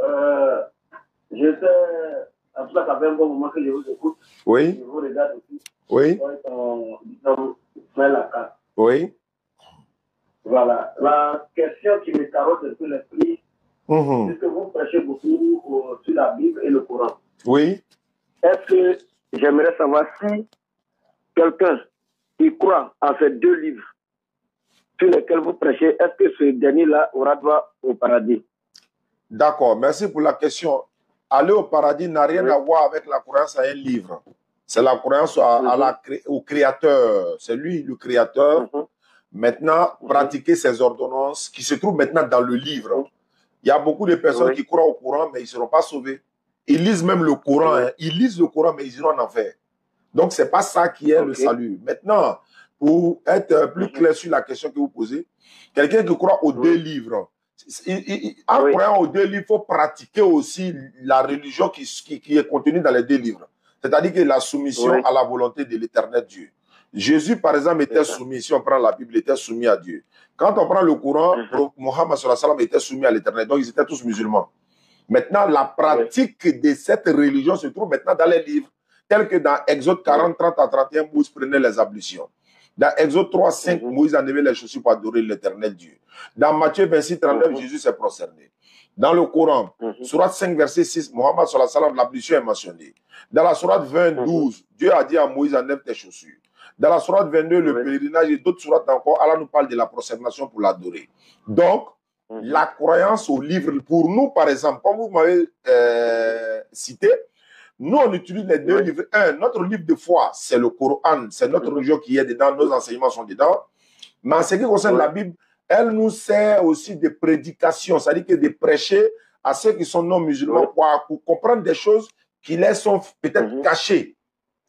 j'étais. En tout cas, ça fait un bon moment que je vous écoute. Oui. Je vous regarde aussi. Oui. La carte. Oui. Voilà. La question qui me carotte un peu l'esprit, c'est que vous prêchez beaucoup sur la Bible et le Coran. Oui. Est-ce que j'aimerais savoir si quelqu'un qui croit en ces deux livres sur lesquels vous prêchez, est-ce que ce dernier-là aura droit au paradis? D'accord, merci pour la question. Aller au paradis n'a rien à voir avec la croyance à un livre. C'est la croyance au Créateur. C'est lui le Créateur. Maintenant, pratiquer ses ordonnances qui se trouvent maintenant dans le livre. Il y a beaucoup de personnes qui croient au Coran, mais ils ne seront pas sauvés. Ils lisent même le Coran. Hein. Ils lisent le Coran, mais ils iront en enfer. Donc, ce n'est pas ça qui est le salut. Maintenant, pour être plus clair sur la question que vous posez, quelqu'un qui croit aux deux livres, en croyant aux deux livres, il faut pratiquer aussi la religion qui est contenue dans les deux livres. C'est-à-dire que la soumission à la volonté de l'éternel Dieu. Jésus, par exemple, était soumis, si on prend la Bible, était soumis à Dieu. Quand on prend le Coran, Mohammed était soumis à l'éternel. Donc, ils étaient tous musulmans. Maintenant, la pratique de cette religion se trouve maintenant dans les livres, tels que dans Exode 40, 30 à 31, Moïse prenait les ablutions. Dans Exode 3, 5, Moïse enlevait les chaussures pour adorer l'éternel Dieu. Dans Matthieu 26, 39, Jésus s'est prosterné. Dans le Coran, Sourate 5, verset 6, Mohammed, l'ablution est mentionnée. Dans la Sourate 20, 12, Dieu a dit à Moïse, enlève tes chaussures. Dans la Sourate 22, le pèlerinage et d'autres sourates encore, Allah nous parle de la prosternation pour l'adorer. Donc, la croyance au livre, pour nous, par exemple, comme vous m'avez cité, nous, on utilise les deux livres. Notre livre de foi, c'est le Coran, c'est notre religion qui est dedans, nos enseignements sont dedans. Mais en ce qui concerne la Bible, elle nous sert aussi de prédication, c'est-à-dire que de prêcher à ceux qui sont non musulmans pour comprendre des choses qui les sont peut-être cachées.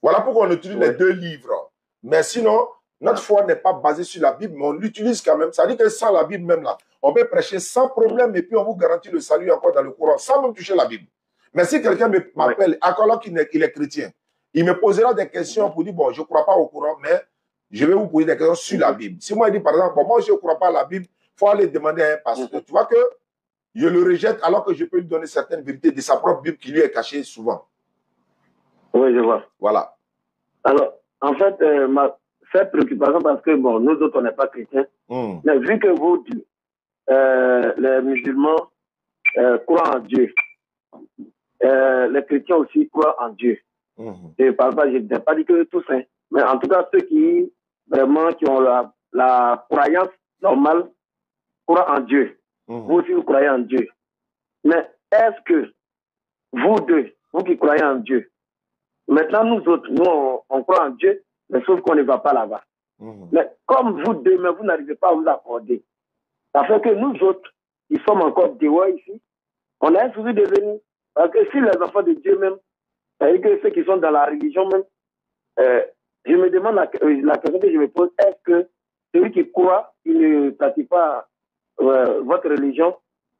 Voilà pourquoi on utilise les deux livres. Mais sinon, notre foi n'est pas basée sur la Bible, mais on l'utilise quand même. C'est-à-dire que sans la Bible même là, on peut prêcher sans problème et puis on vous garantit le salut encore dans le Coran, sans même toucher la Bible. Mais si quelqu'un m'appelle, alors qu'il est chrétien, il me posera des questions pour dire, bon, je ne crois pas au Coran, mais je vais vous poser des questions sur la Bible. Si moi, il dit, par exemple, bon, moi, je ne crois pas à la Bible, il faut aller demander à un pasteur. Tu vois que je le rejette alors que je peux lui donner certaines vérités de sa propre Bible qui lui est cachée souvent. Oui, je vois. Voilà. Alors, en fait, cette préoccupation, parce que, bon, nous autres, on n'est pas chrétiens, mais vu que vous, les musulmans croient en Dieu, les chrétiens aussi croient en Dieu. Je n'ai pas dit que tous, hein, mais en tout cas, ceux qui, vraiment, qui ont la croyance normale, croient en Dieu. Vous aussi, vous croyez en Dieu. Mais est-ce que vous deux, vous qui croyez en Dieu, maintenant, nous autres, nous, on croit en Dieu, mais sauf qu'on ne va pas là-bas. Mais comme vous deux, mais vous n'arrivez pas à vous accorder. Ça fait que nous autres, qui sommes encore des rois ici, on a un souci de venir. Parce que si les enfants de Dieu même, c'est-à-dire que ceux qui sont dans la religion même, je me demande la question que je me pose, est-ce que celui qui croit, il ne pratique pas votre religion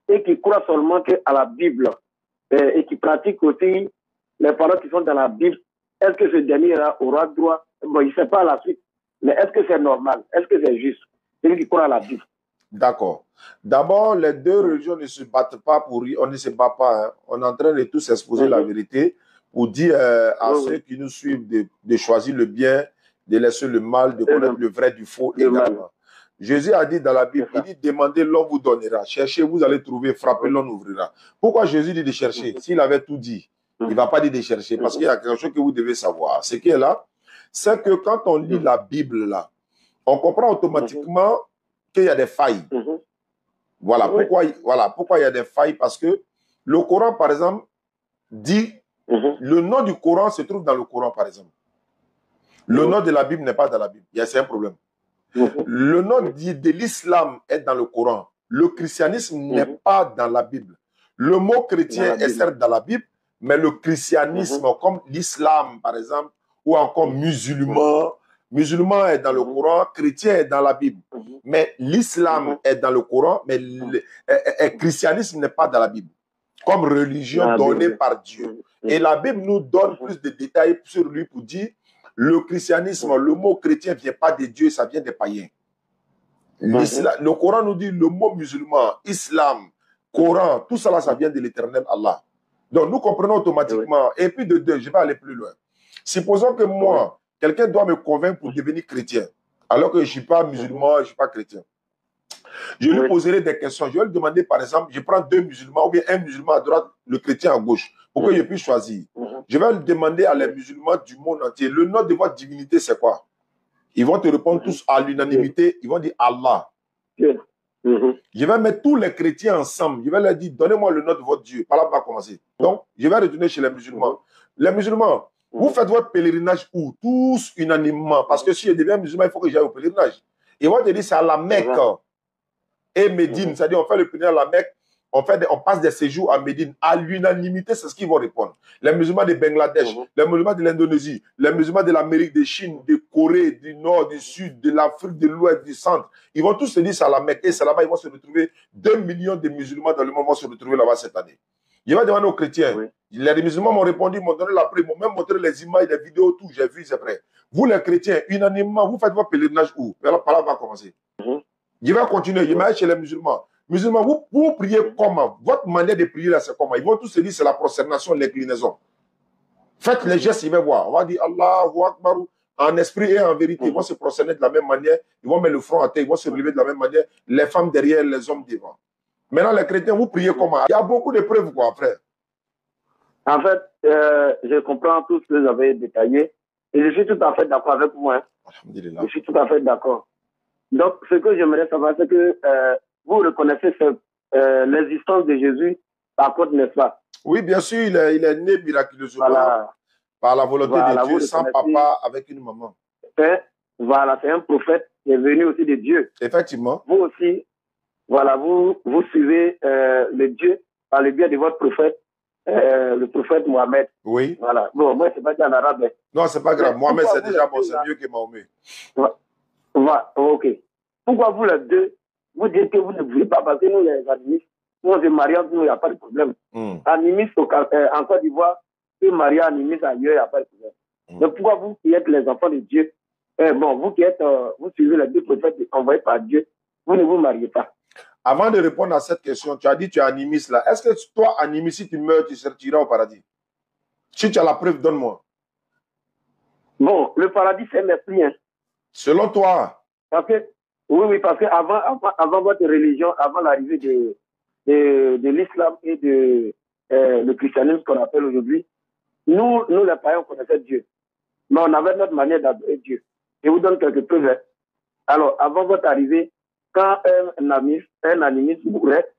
et qui croit seulement à la Bible et qui pratique aussi les paroles qui sont dans la Bible, est-ce que ce dernier-là aura droit? Bon, il ne sait pas la suite, mais est-ce que c'est normal? Est-ce que c'est juste? Celui qui croit à la Bible. D'accord. D'abord, les deux religions ne se battent pas pour rien. On ne se bat pas. Hein. On est en train de tous exposer la vérité pour dire à ceux qui nous suivent de choisir le bien, de laisser le mal, de connaître le vrai du faux également. Jésus a dit dans la Bible, il dit, demandez, l'on vous donnera. Cherchez, vous allez trouver. Frappez, l'on ouvrira. Pourquoi Jésus dit de chercher? S'il avait tout dit, il ne va pas dire de chercher parce qu'il y a quelque chose que vous devez savoir. Ce qui est là, c'est que quand on lit la Bible, là, on comprend automatiquement qu'il y a des failles. Voilà pourquoi il y a des failles. Parce que le Coran, par exemple, dit, le nom du Coran se trouve dans le Coran, par exemple. Le nom de la Bible n'est pas dans la Bible. C'est un problème. Le nom de l'islam est dans le Coran. Le christianisme n'est pas dans la Bible. Le mot chrétien est certes dans la Bible, mais le christianisme, comme l'islam, par exemple, ou encore musulman, musulman est dans le Coran, chrétien est dans la Bible. Mais l'islam est dans le Coran, mais le christianisme n'est pas dans la Bible. Comme religion donnée par Dieu. Et la Bible nous donne plus de détails sur lui pour dire le christianisme, le mot chrétien ne vient pas de Dieu, ça vient des païens. Le Coran nous dit le mot musulman, islam, Coran, tout cela, ça vient de l'éternel Allah. Donc nous comprenons automatiquement. Et puis de deux, je vais aller plus loin. Supposons que moi, quelqu'un doit me convaincre pour devenir chrétien, alors que je ne suis pas musulman, je ne suis pas chrétien. Je lui poserai des questions. Je vais lui demander, par exemple, je prends deux musulmans ou bien un musulman à droite, le chrétien à gauche, pour que je puisse choisir. Je vais lui demander à les musulmans du monde entier, le nom de votre divinité, c'est quoi? Ils vont te répondre tous à l'unanimité. Ils vont dire Allah. Je vais mettre tous les chrétiens ensemble. Je vais leur dire, donnez-moi le nom de votre Dieu. Par là, on va commencer. Donc, je vais retourner chez les musulmans. Les musulmans, vous faites votre pèlerinage où? Tous unanimement. Parce que si je deviens musulman, il faut que j'aille au pèlerinage. Ils vont te dire, c'est à la Mecque et Médine. C'est-à-dire, on fait le pèlerinage à la Mecque, on passe des séjours à Médine. À l'unanimité, c'est ce qu'ils vont répondre. Les musulmans de Bangladesh, les musulmans de l'Indonésie, les musulmans de l'Amérique, de Chine, de Corée, du Nord, du Sud, de l'Afrique, de l'Ouest, du Centre. Ils vont tous se dire, c'est à la Mecque. Et c'est là-bas, ils vont se retrouver. 2 millions de musulmans dans le monde vont se retrouver là-bas cette année. Je vais demander aux chrétiens. Les musulmans m'ont répondu, m'ont donné la preuve, m'ont même montré les images, les vidéos, tout. J'ai vu, c'est prêt. Vous, les chrétiens, unanimement, vous faites votre pèlerinage où? Par là, on va commencer. Je vais continuer. Je vais aller chez les musulmans. Musulmans, vous priez comment? Votre manière de prier là, c'est comment? Ils vont tous se dire, c'est la prosternation, l'inclinaison. Faites les gestes, ils vont voir. On va dire Allahu Akbar en esprit et en vérité. Ils vont se prosterner de la même manière. Ils vont mettre le front à terre. Ils vont se relever de la même manière. Les femmes derrière, les hommes devant. Maintenant, les chrétiens, vous priez comment? Il y a beaucoup de preuves, quoi, frère. En fait, je comprends tout ce que vous avez détaillé. Et je suis tout à fait d'accord avec vous. Hein. Je suis tout à fait d'accord. Donc, ce que j'aimerais savoir, c'est que vous reconnaissez l'existence de Jésus par contre, n'est-ce pas? Oui, bien sûr, il est né miraculeusement par la volonté de Dieu, sans papa, avec une maman. Voilà, c'est un prophète qui est venu aussi de Dieu. Effectivement. Vous aussi, voilà, vous suivez le Dieu par le biais de votre prophète, le prophète Mohamed. Oui. Voilà. Bon, moi, c'est pas dit en arabe. Mais... Non, c'est pas grave. Mohamed, c'est déjà bon, c'est mieux que Mahomet. Voilà, ok. Pourquoi vous les deux, vous dites que vous ne voulez pas, parce que nous, les admissions, on se marie entre nous, il n'y a pas de problème. Animiste en Côte d'Ivoire, se marier animiste ailleurs, il n'y a pas de problème. Mais pourquoi vous qui êtes les enfants de Dieu, vous qui êtes, vous suivez les deux prophètes envoyés par Dieu, vous ne vous mariez pas? Avant de répondre à cette question, tu as dit tu es animiste là. Est-ce que toi, animiste, si tu meurs, tu iras au paradis? Si tu as la preuve, donne-moi. Bon, le paradis, c'est un esprit. Hein. Selon toi? Parce que, oui, parce qu'avant votre religion, avant l'arrivée de l'islam et de le christianisme qu'on appelle aujourd'hui, nous, les païens, on connaissait Dieu. Mais on avait notre manière d'adorer Dieu. Je vous donne quelques preuves. Hein. Alors, avant votre arrivée, quand un animiste mourait,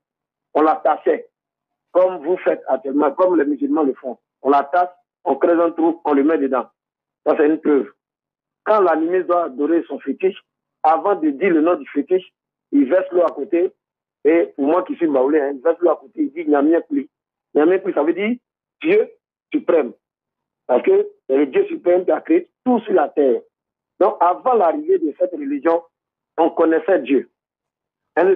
on l'attachait, comme vous faites actuellement, comme les musulmans le font. On l'attache, on creuse un trou, on le met dedans. Ça, c'est une preuve. Quand l'animiste doit adorer son fétiche, avant de dire le nom du fétiche, il verse l'eau à côté. Et pour moi qui suis baoulé, il verse l'eau à côté, il dit Nyamiekli. Nyamiekli, ça veut dire Dieu suprême. Parce que le Dieu suprême qui a créé tout sur la terre. Donc, avant l'arrivée de cette religion, on connaissait Dieu.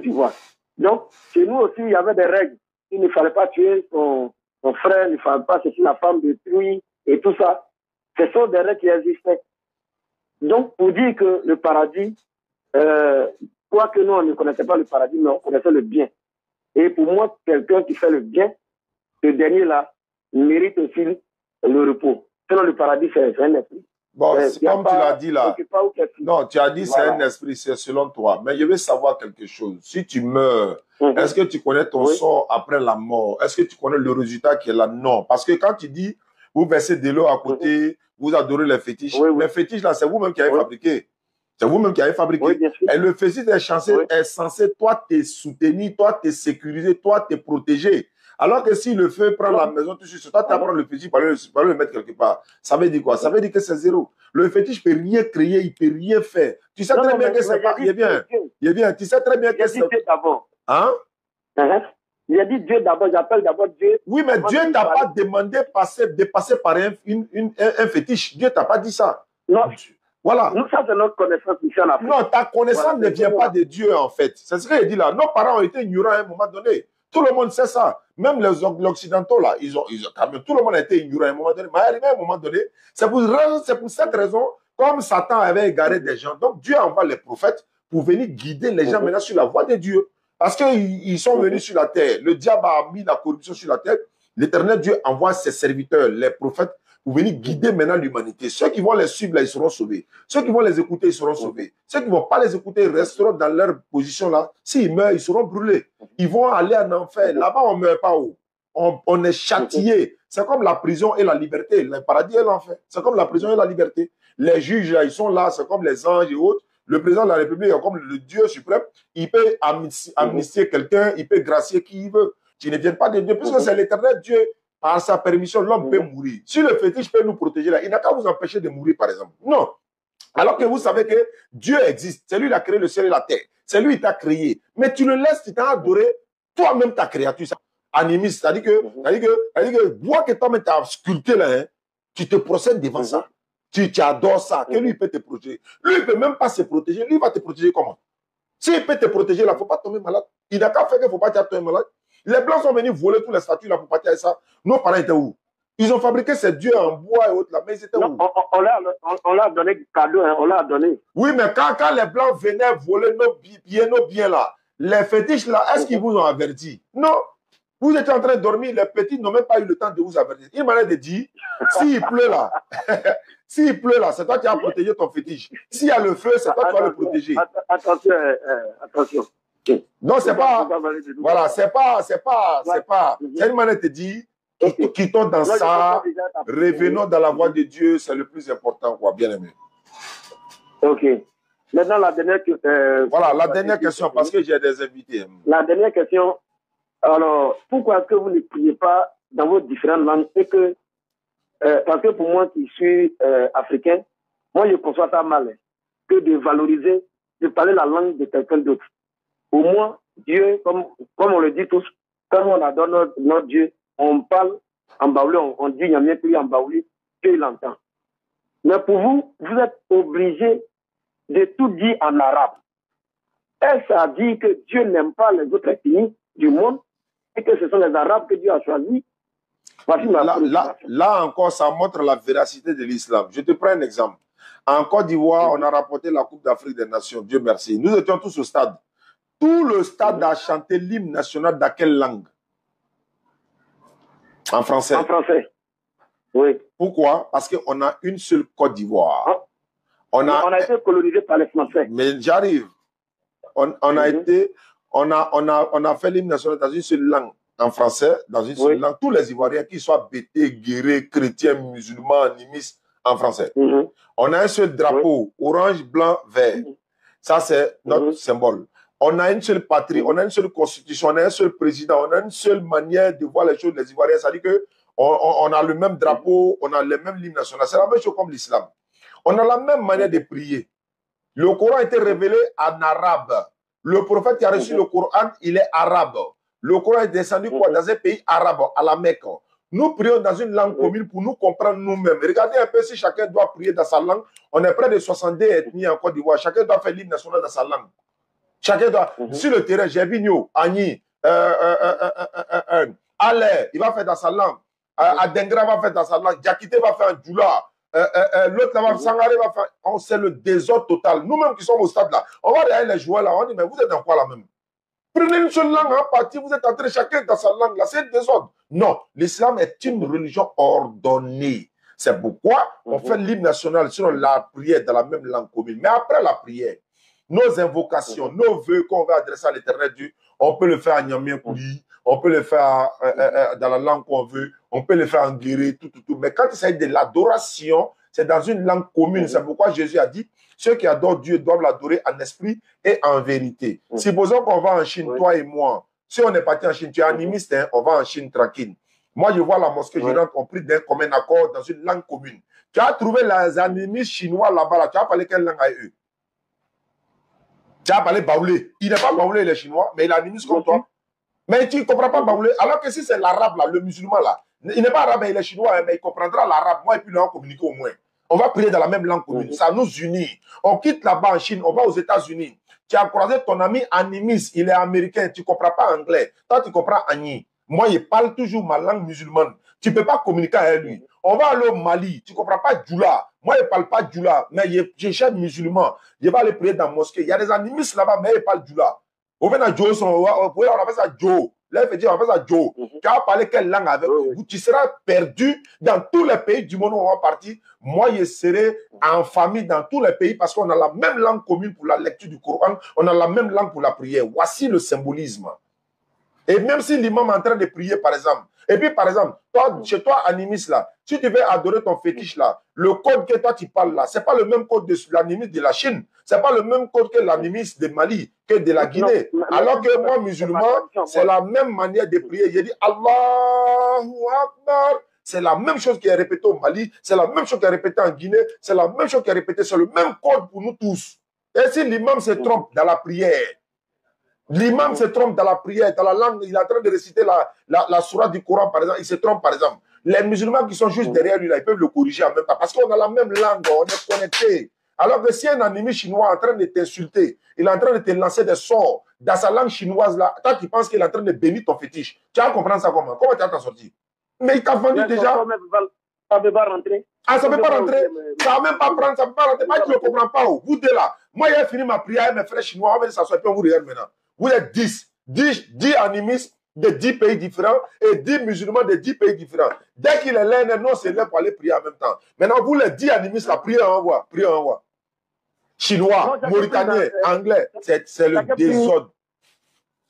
Tu vois. Donc, chez nous aussi, il y avait des règles. Il ne fallait pas tuer son frère, il ne fallait pas cesser la femme de truie et tout ça. Ce sont des règles qui existaient. Donc, pour dire que le paradis, quoique nous, on ne connaissait pas le paradis, mais on connaissait le bien. Et pour moi, quelqu'un qui fait le bien, ce dernier-là, mérite aussi le repos. Sinon, le paradis, c'est un esprit. Bon, comme tu l'as dit là, non, tu as dit c'est un esprit, c'est selon toi. Mais je veux savoir quelque chose. Si tu meurs, est-ce que tu connais ton sort après la mort? Est-ce que tu connais le résultat qui est là? Non. Parce que quand tu dis, vous versez de l'eau à côté, vous adorez les fétiches. Les fétiches là, c'est vous-même qui avez fabriqué. C'est vous-même qui avez fabriqué. Et le fétiche est censé, toi, te soutenir, toi, te sécuriser, toi, te protéger. Alors que si le feu prend la maison, tu sais, toi, tu apprends le fétiche, tu vas le mettre quelque part. Ça veut dire quoi? Ça veut dire que c'est zéro. Le fétiche ne peut rien créer, il ne peut rien faire. Tu sais très bien que c'est pas. Il est bien. Tu sais très bien que c'est. Dieu d'abord. Hein? Il a dit Dieu d'abord, j'appelle d'abord Dieu. Oui, mais Dieu ne t'a pas demandé de passer par un fétiche. Dieu ne t'a pas dit ça. Non. Voilà. Nous, ça, c'est notre connaissance ici en Afrique. Non, ta connaissance ne vient pas de Dieu, en fait. C'est ce qu'il dit là. Nos parents ont été ignorants à un moment donné. Tout le monde sait ça. Même les Occidentaux, là, tout le monde a été ignorant à un moment donné. Mais arrivé à un moment donné, c'est pour cette raison, comme Satan avait égaré des gens, donc Dieu envoie les prophètes pour venir guider les gens maintenant sur la voie de Dieu. Parce qu'ils sont venus sur la terre. Le diable a mis la corruption sur la terre. L'Éternel Dieu envoie ses serviteurs, les prophètes, pour venir guider maintenant l'humanité. Ceux qui vont les suivre, là, ils seront sauvés. Ceux qui vont les écouter, ils seront sauvés. Ceux qui ne vont pas les écouter, ils resteront dans leur position là. S'ils meurent, ils seront brûlés. Ils vont aller en enfer. Là-bas, on ne meurt pas où? On est châtié. C'est comme la prison et la liberté. Le paradis et l'enfer. C'est comme la prison et la liberté. Les juges, là, ils sont là. C'est comme les anges et autres. Le président de la République, comme le Dieu suprême, il peut amnistier quelqu'un, il peut gracier qui il veut. Tu ne viens pas de Dieu, puisque c'est l'Éternel Dieu. Par sa permission, l'homme peut mourir. Si le fétiche peut nous protéger là, il n'a qu'à vous empêcher de mourir, par exemple. Non. Alors que vous savez que Dieu existe. C'est lui qui a créé le ciel et la terre. C'est lui qui t'a créé. Mais tu le laisses, tu t'as adoré toi-même ta créature. Animiste. C'est-à-dire que, moi que toi-même t'as sculpté là, hein, tu te procèdes devant ça. Tu adores ça. Que lui, il peut te protéger. Lui, il ne peut même pas se protéger. Lui, il va te protéger comment? S'il peut te protéger là, il ne faut pas tomber malade. Il n'a qu'à faire qu'il ne faut pas tomber malade. Les Blancs sont venus voler tous les statues là pour partir avec ça. Nos parents étaient où? Ils ont fabriqué ces dieux en bois et autres là, mais ils étaient où? On l'a donné cadeau, hein, on l'a donné. Oui, mais quand les Blancs venaient voler nos biens là, les fétiches là, est-ce qu'ils vous ont averti? Non. Vous étiez en train de dormir, les petits n'ont même pas eu le temps de vous avertir. Il m'a dit, s'il pleut là, c'est toi qui as protégé ton fétiche. S'il y a le feu, c'est toi qui vas le protéger. Attention. Non, c'est pas. Voilà, c'est une manière de dire, quittons dans ça, revenons dans la voie de Dieu, c'est le plus important, quoi, bien aimé. Ok. Maintenant, la dernière question. Voilà, la dernière question, parce que j'ai des invités. La dernière question. Alors, pourquoi est-ce que vous ne priez pas dans vos différentes langues et que, parce que pour moi qui suis africain, moi je conçois ça mal, que de valoriser, de parler la langue de quelqu'un d'autre. Pour moi, Dieu, comme on le dit tous, quand on adore notre Dieu, on parle en baoulé, on dit Nyamiekli en baoulé, Dieu l'entend. Mais pour vous, vous êtes obligé de tout dire en arabe. Est-ce à dire que Dieu n'aime pas les autres ethnies du monde? et que ce sont les Arabes que Dieu a choisis. Voici ma là encore, ça montre la véracité de l'islam. Je te prends un exemple. En Côte d'Ivoire, on a rapporté la Coupe d'Afrique des Nations. Dieu merci. Nous étions tous au stade. Tout le stade a chanté l'hymne national dans quelle langue? En français. En français. Oui. Pourquoi? Parce qu'on a une seule Côte d'Ivoire. Ah. On a été colonisé par les Français. Mais j'arrive. On a fait l'hymne national dans une seule langue. En français, dans une seule langue. Tous les Ivoiriens, qu'ils soient bêtés, guéris, chrétiens, musulmans, animistes, en français. On a un seul drapeau, orange, blanc, vert. Ça, c'est notre symbole. On a une seule patrie, on a une seule constitution, on a un seul président, on a une seule manière de voir les choses, les Ivoiriens. Ça dit que on a le même drapeau, on a le même hymne national. C'est la même chose comme l'islam. On a la même manière de prier. Le Coran a été révélé en arabe. Le prophète qui a reçu le Coran, il est arabe. Le Coran est descendu dans un pays arabe, à la Mecque. Nous prions dans une langue commune pour nous comprendre nous-mêmes. Regardez un peu si chacun doit prier dans sa langue. On est près de 62 ethnies en Côte d'Ivoire. Chacun doit faire l'hymne national dans sa langue. Chacun doit. Sur le terrain, j'ai Vigno, Agni, Ale, il va faire dans sa langue. Adengra va faire dans sa langue. Diakité va faire un Djoula. L'autre là, Sangare va faire. C'est le désordre total. Nous-mêmes qui sommes au stade là, on va regarder les joueurs là. On dit, mais vous êtes dans quoi là même? Prenez une seule langue en partie, vous êtes entré chacun dans sa langue là. C'est un désordre. Non, l'islam est une religion ordonnée. C'est pourquoi on fait l'hymne national sur la prière dans la même langue commune. Mais après la prière, nos invocations, nos vœux qu'on va adresser à l'éternel Dieu, on peut le faire en Nyamien Kouli, on peut le faire dans la langue qu'on veut, on peut le faire en guéré, tout. Mais quand il s'agit de l'adoration, c'est dans une langue commune. C'est pourquoi Jésus a dit, ceux qui adorent Dieu doivent l'adorer en esprit et en vérité. Supposons qu'on va en Chine, toi et moi. Si on est parti en Chine, tu es animiste, hein, on va en Chine tranquille. Moi, je vois la mosquée, je rentre, on prie d'un commun accord dans une langue commune. Tu as trouvé les animistes chinois là-bas, là, tu as parlé quelle langue à eux? Tu as parlé baoulé. Il n'est pas baoulé, les Chinois, mais il est animiste comme toi. Mais tu ne comprends pas baoulé. Alors que si c'est l'arabe, là, le musulman, là, il n'est pas arabe, il est chinois, mais il comprendra l'arabe. Moi, et puis là, on communique au moins. On va prier dans la même langue commune. Ça nous unit. On quitte là-bas en Chine, on va aux États-Unis. Tu as croisé ton ami animiste, il est américain, tu ne comprends pas anglais. Toi, tu comprends Agni. Moi, il parle toujours ma langue musulmane. Tu ne peux pas communiquer avec lui. On va aller au Mali, tu ne comprends pas Djoula. Moi, je ne parle pas Djoula, mais je cherche musulman. Je vais aller prier dans la mosquée. Il y a des animistes là-bas, mais ils parlent Djoula. On va dans Joe, on appelle ça Joe. Là, il fait dire, on appelle ça Joe. Tu vas parler quelle langue avec vous? Tu seras perdu dans tous les pays du monde où on va partir. Moi, je serai en famille dans tous les pays parce qu'on a la même langue commune pour la lecture du Coran. On a la même langue pour la prière. Voici le symbolisme. Et même si l'imam est en train de prier, par exemple, et puis, par exemple, toi, chez toi, animiste, là, si tu veux adorer ton fétiche, là, le code que toi, tu parles, là, ce n'est pas le même code de l'animiste de la Chine. Ce n'est pas le même code que l'animiste de Mali, que de la Guinée. Alors que moi, musulman, c'est la même manière de prier. J'ai dit, Allahu Akbar. C'est la même chose qui est répétée au Mali, c'est la même chose qui est répétée en Guinée, c'est la même chose qui est répétée, c'est le même code pour nous tous. Et si l'imam se trompe dans la prière, l'imam se trompe dans la prière, dans la langue, il est en train de réciter la sourate du Coran, par exemple, il se trompe, par exemple. Les musulmans qui sont juste derrière lui, là, ils peuvent le corriger en même temps, parce qu'on a la même langue, on est connectés. Alors que si un animé chinois est en train de t'insulter, il est en train de te lancer des sorts dans sa langue chinoise, là, toi qui penses qu'il est en train de bénir ton fétiche, tu vas comprendre ça comment? Comment tu vas t'en sortir? Mais il t'a vendu déjà. Ça ne peut pas rentrer. Ah, ça ne peut pas rentrer. Ça ne va même pas prendre, ça ne peut pas rentrer. Moi, tu ne comprends pas. Vous deux là. Moi, j'ai fini ma prière avec mes frères chinois. On va s'asseoir et on vous regarde maintenant. Vous êtes 10 animistes de 10 pays différents et 10 musulmans de 10 pays différents. Dès qu'il est là, non, c'est là pour aller prier en même temps. Maintenant, vous les 10 animistes, la prière en voix. Prière en voix. Chinois, Mauritanien, Anglais, c'est le désordre.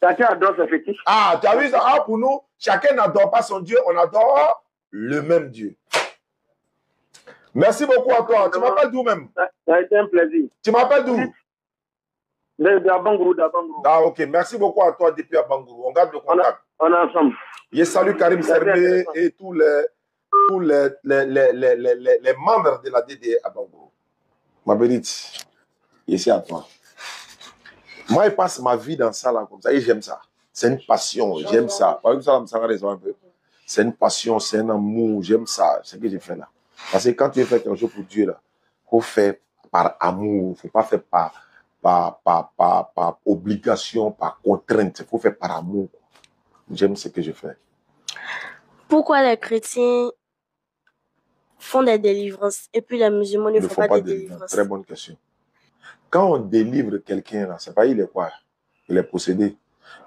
Chacun adore ses fétiches. Ah, tu as vu ça? Ah, pour nous, chacun n'adore pas son Dieu, on adore le même Dieu. Merci beaucoup à toi. Tu m'appelles d'où même? Ça a été un plaisir. Tu m'appelles d'où? D'Abangourou. Ah, ok. Merci beaucoup à toi depuis Abangourou. On garde le contact. On est ensemble. Je salue Karim Serbé et tous les membres de la DD Abangourou. Ma bénite, ici à toi. Moi, je passe ma vie dans ça, là, comme ça, et j'aime ça. C'est une passion, j'aime ça. Par exemple, ça va raison un peu. C'est une passion, c'est un amour, j'aime ça, c'est ce que j'ai fait là. Parce que quand tu veux faire quelque chose pour Dieu, là, il faut faire par amour, il ne faut pas faire par obligation, par contrainte, il faut faire par amour. J'aime ce que je fais. Pourquoi les chrétiens font des délivrances et puis les musulmans ne font pas de délivrances? Très bonne question. Quand on délivre quelqu'un, là, c'est pas il est quoi? Il est possédé.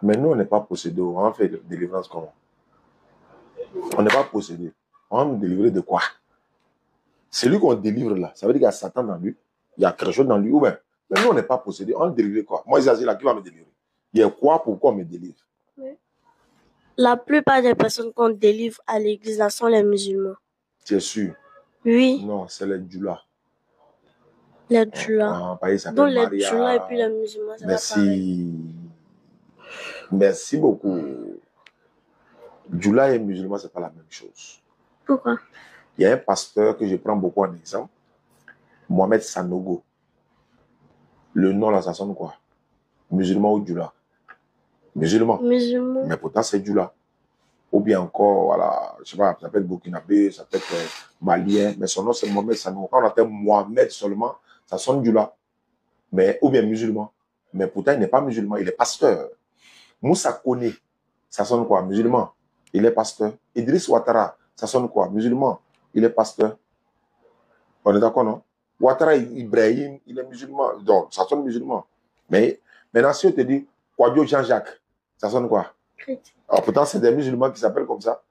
Mais nous, on n'est pas possédé. On fait de délivrance comment? On n'est pas possédé. On va nous délivrer de quoi? Celui qu'on délivre là, ça veut dire qu'il y a Satan dans lui, il y a quelque chose dans lui, ou bien. Mais nous, on n'est pas possédé. On délivre quoi? Moi, Zazie, là, qui va me délivrer? Il y a quoi? Pourquoi on me délivre? Oui. La plupart des personnes qu'on délivre à l'église là sont les musulmans. Tu es sûr? Oui. Non, c'est les djoulas. Les djoulas. Donc les djoulas et puis les musulmans, c'est pas pareil. Merci beaucoup. Djoula et musulman, c'est pas la même chose. Pourquoi? Il y a un pasteur que je prends beaucoup en exemple, Mohamed Sanogo. Le nom là, ça sonne quoi? Musulman ou djoula? Musulman. Musulman. Mais pourtant, c'est djoula. Ou bien encore, voilà, je sais pas, ça s'appelle Burkinabé, ça peut être malien, mais son nom c'est Mohamed Sanogo. Quand on appelle Mohamed seulement, ça sonne djoula. Mais, ou bien musulman. Mais pourtant, il n'est pas musulman, il est pasteur. Moussa Kone, ça sonne quoi? Musulman. Il est pasteur. Idriss Ouattara, ça sonne quoi? Musulman. Il est pasteur. On est d'accord, non? Ouattara Ibrahim, il est musulman. Donc, ça sonne musulman. Mais maintenant, si on te dit Kouadio Jean-Jacques, ça sonne quoi? Chrétien. Alors, pourtant, c'est des musulmans qui s'appellent comme ça.